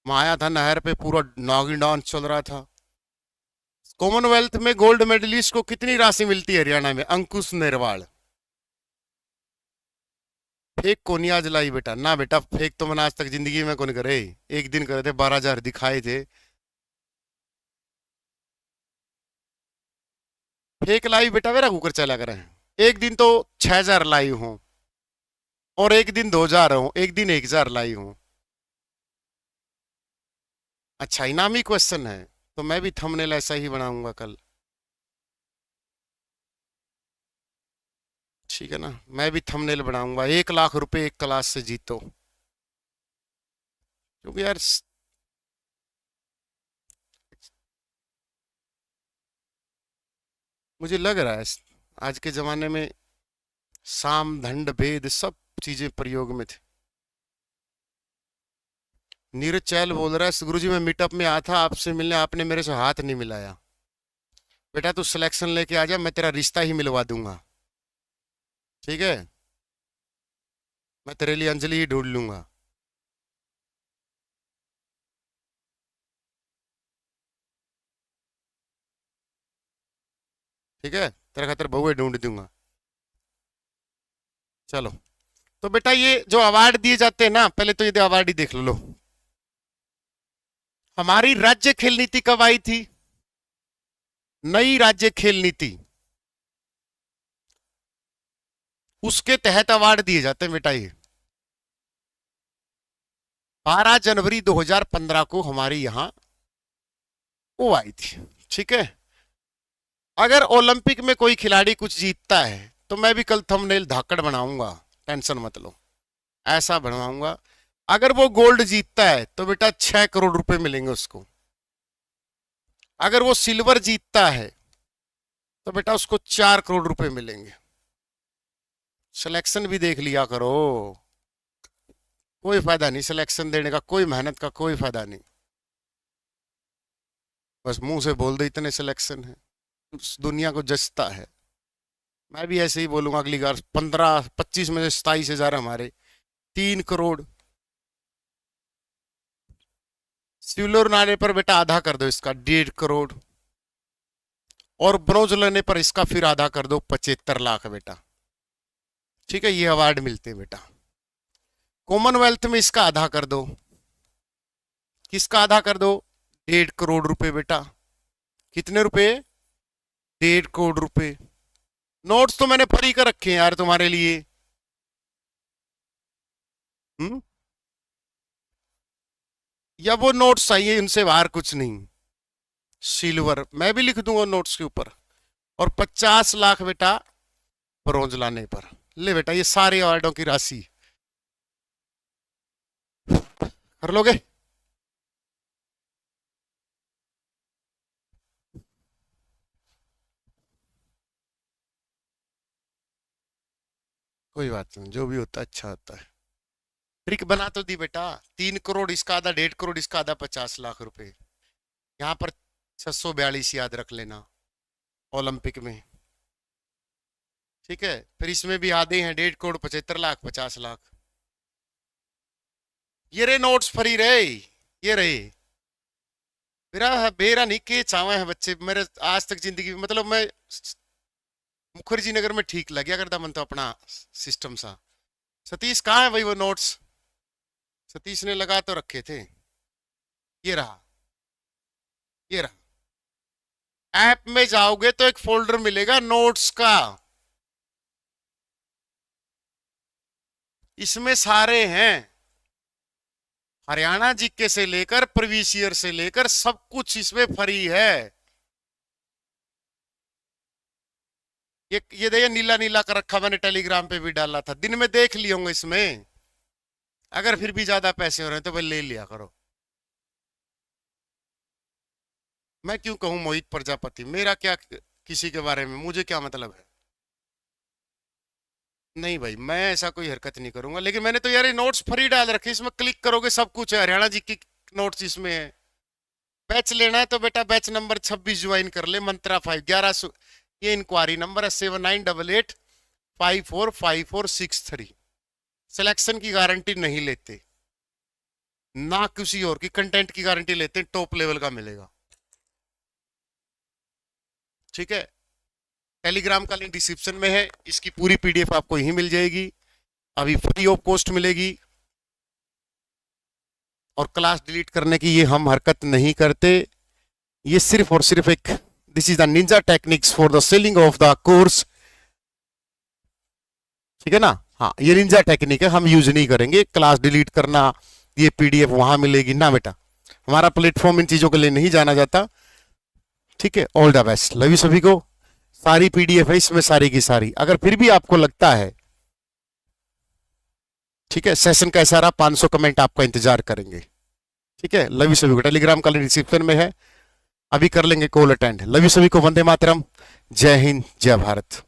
मैं आया था नहर पे, पूरा नागिन डांस चल रहा था। कॉमनवेल्थ में गोल्ड मेडलिस्ट को कितनी राशि मिलती है हरियाणा में, अंकुश नेरवाल। फेक को नहीं आज लाई बेटा, ना बेटा फेक तो मैंने आज तक जिंदगी में कौन करे, एक दिन करे थे 12,000 दिखाए थे, फेक लाई बेटा, मेरा कुकर चला करे, एक दिन तो 6,000 लाई हूं, और एक दिन 2,000 हूं, एक दिन 1,000 लाई हूं। अच्छा, इनामी क्वेश्चन है, तो मैं भी थंबनेल ऐसा ही बनाऊंगा कल, ठीक है ना, मैं भी थंबनेल बनाऊंगा, 1 लाख रुपए 1 क्लास से जीतो, क्योंकि यार मुझे लग रहा है आज के जमाने में साम दंड भेद सब चीजें प्रयोग में थे। नीरज चैल बोल रहा है, गुरुजी मैं मीटअप में आया था आपसे मिलने, आपने मेरे से हाथ नहीं मिलाया। बेटा तू सिलेक्शन लेके आ जा, मैं तेरा रिश्ता ही मिलवा दूंगा, ठीक है, मैं तेरे लिए अंजलि ही ढूंढ लूंगा। ठीक है, तेरा खातर बहुए ढूंढ दूंगा। चलो, तो बेटा ये जो अवार्ड दिए जाते हैं ना, पहले तो ये अवार्ड ही देख लो। हमारी राज्य खेल नीति कब आई थी, नई राज्य खेल नीति, उसके तहत अवार्ड दिए जाते हैं बेटा। ये 12 जनवरी 2015 को हमारे यहां वो आई थी, ठीक है। अगर ओलंपिक में कोई खिलाड़ी कुछ जीतता है तो मैं भी कल थंबनेल धाकड़ बनाऊंगा, टेंशन मत लो, ऐसा बनवाऊंगा। अगर वो गोल्ड जीतता है तो बेटा 6 करोड़ रुपए मिलेंगे उसको। अगर वो सिल्वर जीतता है तो बेटा उसको 4 करोड़ रुपए मिलेंगे। सिलेक्शन भी देख लिया करो, कोई फायदा नहीं सिलेक्शन देने का, कोई मेहनत का कोई फायदा नहीं, बस मुंह से बोल दे इतने सिलेक्शन है, दुनिया को जचता है। मैं भी ऐसे ही बोलूंगा अगली बार, 15-25 में से 27,000 हमारे, 3 करोड़। सिल्वर लाने पर बेटा आधा कर दो इसका, 1.5 करोड़, और ब्रोंज लेने पर इसका फिर आधा कर दो, 75 लाख बेटा। ठीक है, ये अवार्ड मिलते हैं बेटा। कॉमनवेल्थ में इसका आधा कर दो, किसका आधा कर दो, 1.5 करोड़ रुपए बेटा। कितने रुपए, 1.5 करोड़ रुपए। नोट्स तो मैंने फ्री कर रखे हैं यार तुम्हारे लिए। या वो नोट्स चाहिए, इनसे बाहर कुछ नहीं। सिल्वर मैं भी लिख दूंगा नोट्स के ऊपर, और 50 लाख बेटा ब्रोंज लाने पर। ले बेटा ये सारे अवार्डों की राशि कर लोगे। कोई बात नहीं, जो भी होता है अच्छा होता है। ट्रिक बना तो दी बेटा, 3 करोड़ इसका आधा, 1.5 करोड़ इसका आधा, 50 लाख रुपए। यहां पर 642 याद रख लेना ओलंपिक में। ठीक है, फिर इसमें भी आधे हैं, 1.5 करोड़, 75 लाख, 50 लाख। ये रहे नोट्स फ्री रहे, ये रहे। मेरा मेरा नहीं के चावे हैं बच्चे मेरे आज तक जिंदगी में, मतलब मैं मुखर्जी नगर में ठीक लग गया करता मन तो अपना सिस्टम सा। सतीश कहाँ है भाई वो नोट्स, सतीश ने लगा तो रखे थे। ये रहा, ये रहा। ऐप में जाओगे तो एक फोल्डर मिलेगा नोट्स का, इसमें सारे हैं, हरियाणा जीके से लेकर प्रीवियस ईयर से लेकर सब कुछ इसमें फ्री है। ये देखिए नीला नीला कर रखा, मैंने टेलीग्राम पे भी डाला था, दिन में देख लिए होंगे इसमें। अगर फिर भी ज्यादा पैसे हो रहे हैं तो भाई ले लिया करो। मैं क्यों कहूं मोहित प्रजापति, मेरा क्या किसी के बारे में, मुझे क्या मतलब है। नहीं भाई मैं ऐसा कोई हरकत नहीं करूंगा, लेकिन मैंने तो यार ये नोट्स फ्री डाल रखे, इसमें क्लिक करोगे सब कुछ है, हरियाणा जी की नोट्स इसमें है। बैच लेना है तो बेटा बैच नंबर 26 ज्वाइन कर ले, मंत्रा 5 11। ये इंक्वायरी नंबर है 7988545463। सिलेक्शन की गारंटी नहीं लेते, ना किसी और की, कंटेंट की गारंटी लेते हैं, टॉप लेवल का मिलेगा। ठीक है, टेलीग्राम का लिंक डिस्क्रिप्शन में है, इसकी पूरी पीडीएफ आपको यहीं मिल जाएगी, अभी फ्री ऑफ कॉस्ट मिलेगी। और क्लास डिलीट करने की ये हम हरकत नहीं करते, ये सिर्फ और सिर्फ एक, this is the Ninja techniques for the selling of the course. ठीक है ना, हाँ ये निंजा टेक्निक है, हम यूज नहीं करेंगे। क्लास डिलीट करना, ये पीडीएफ वहां मिलेगी ना बेटा, हमारा प्लेटफॉर्म इन चीजों के लिए नहीं जाना जाता। ठीक है, all the best, love you सभी को। सारी पीडीएफ है इसमें सारी की सारी, अगर फिर भी आपको लगता है, ठीक है, सेशन कैसा रहा, 500 कमेंट आपका इंतजार करेंगे। ठीक है, लव यू सभी को। टेलीग्राम का लिंक डिस्क्रिप्शन में है, अभी कर लेंगे कॉल अटेंड। लव यू सभी को, वंदे मातरम, जय हिंद, जय भारत।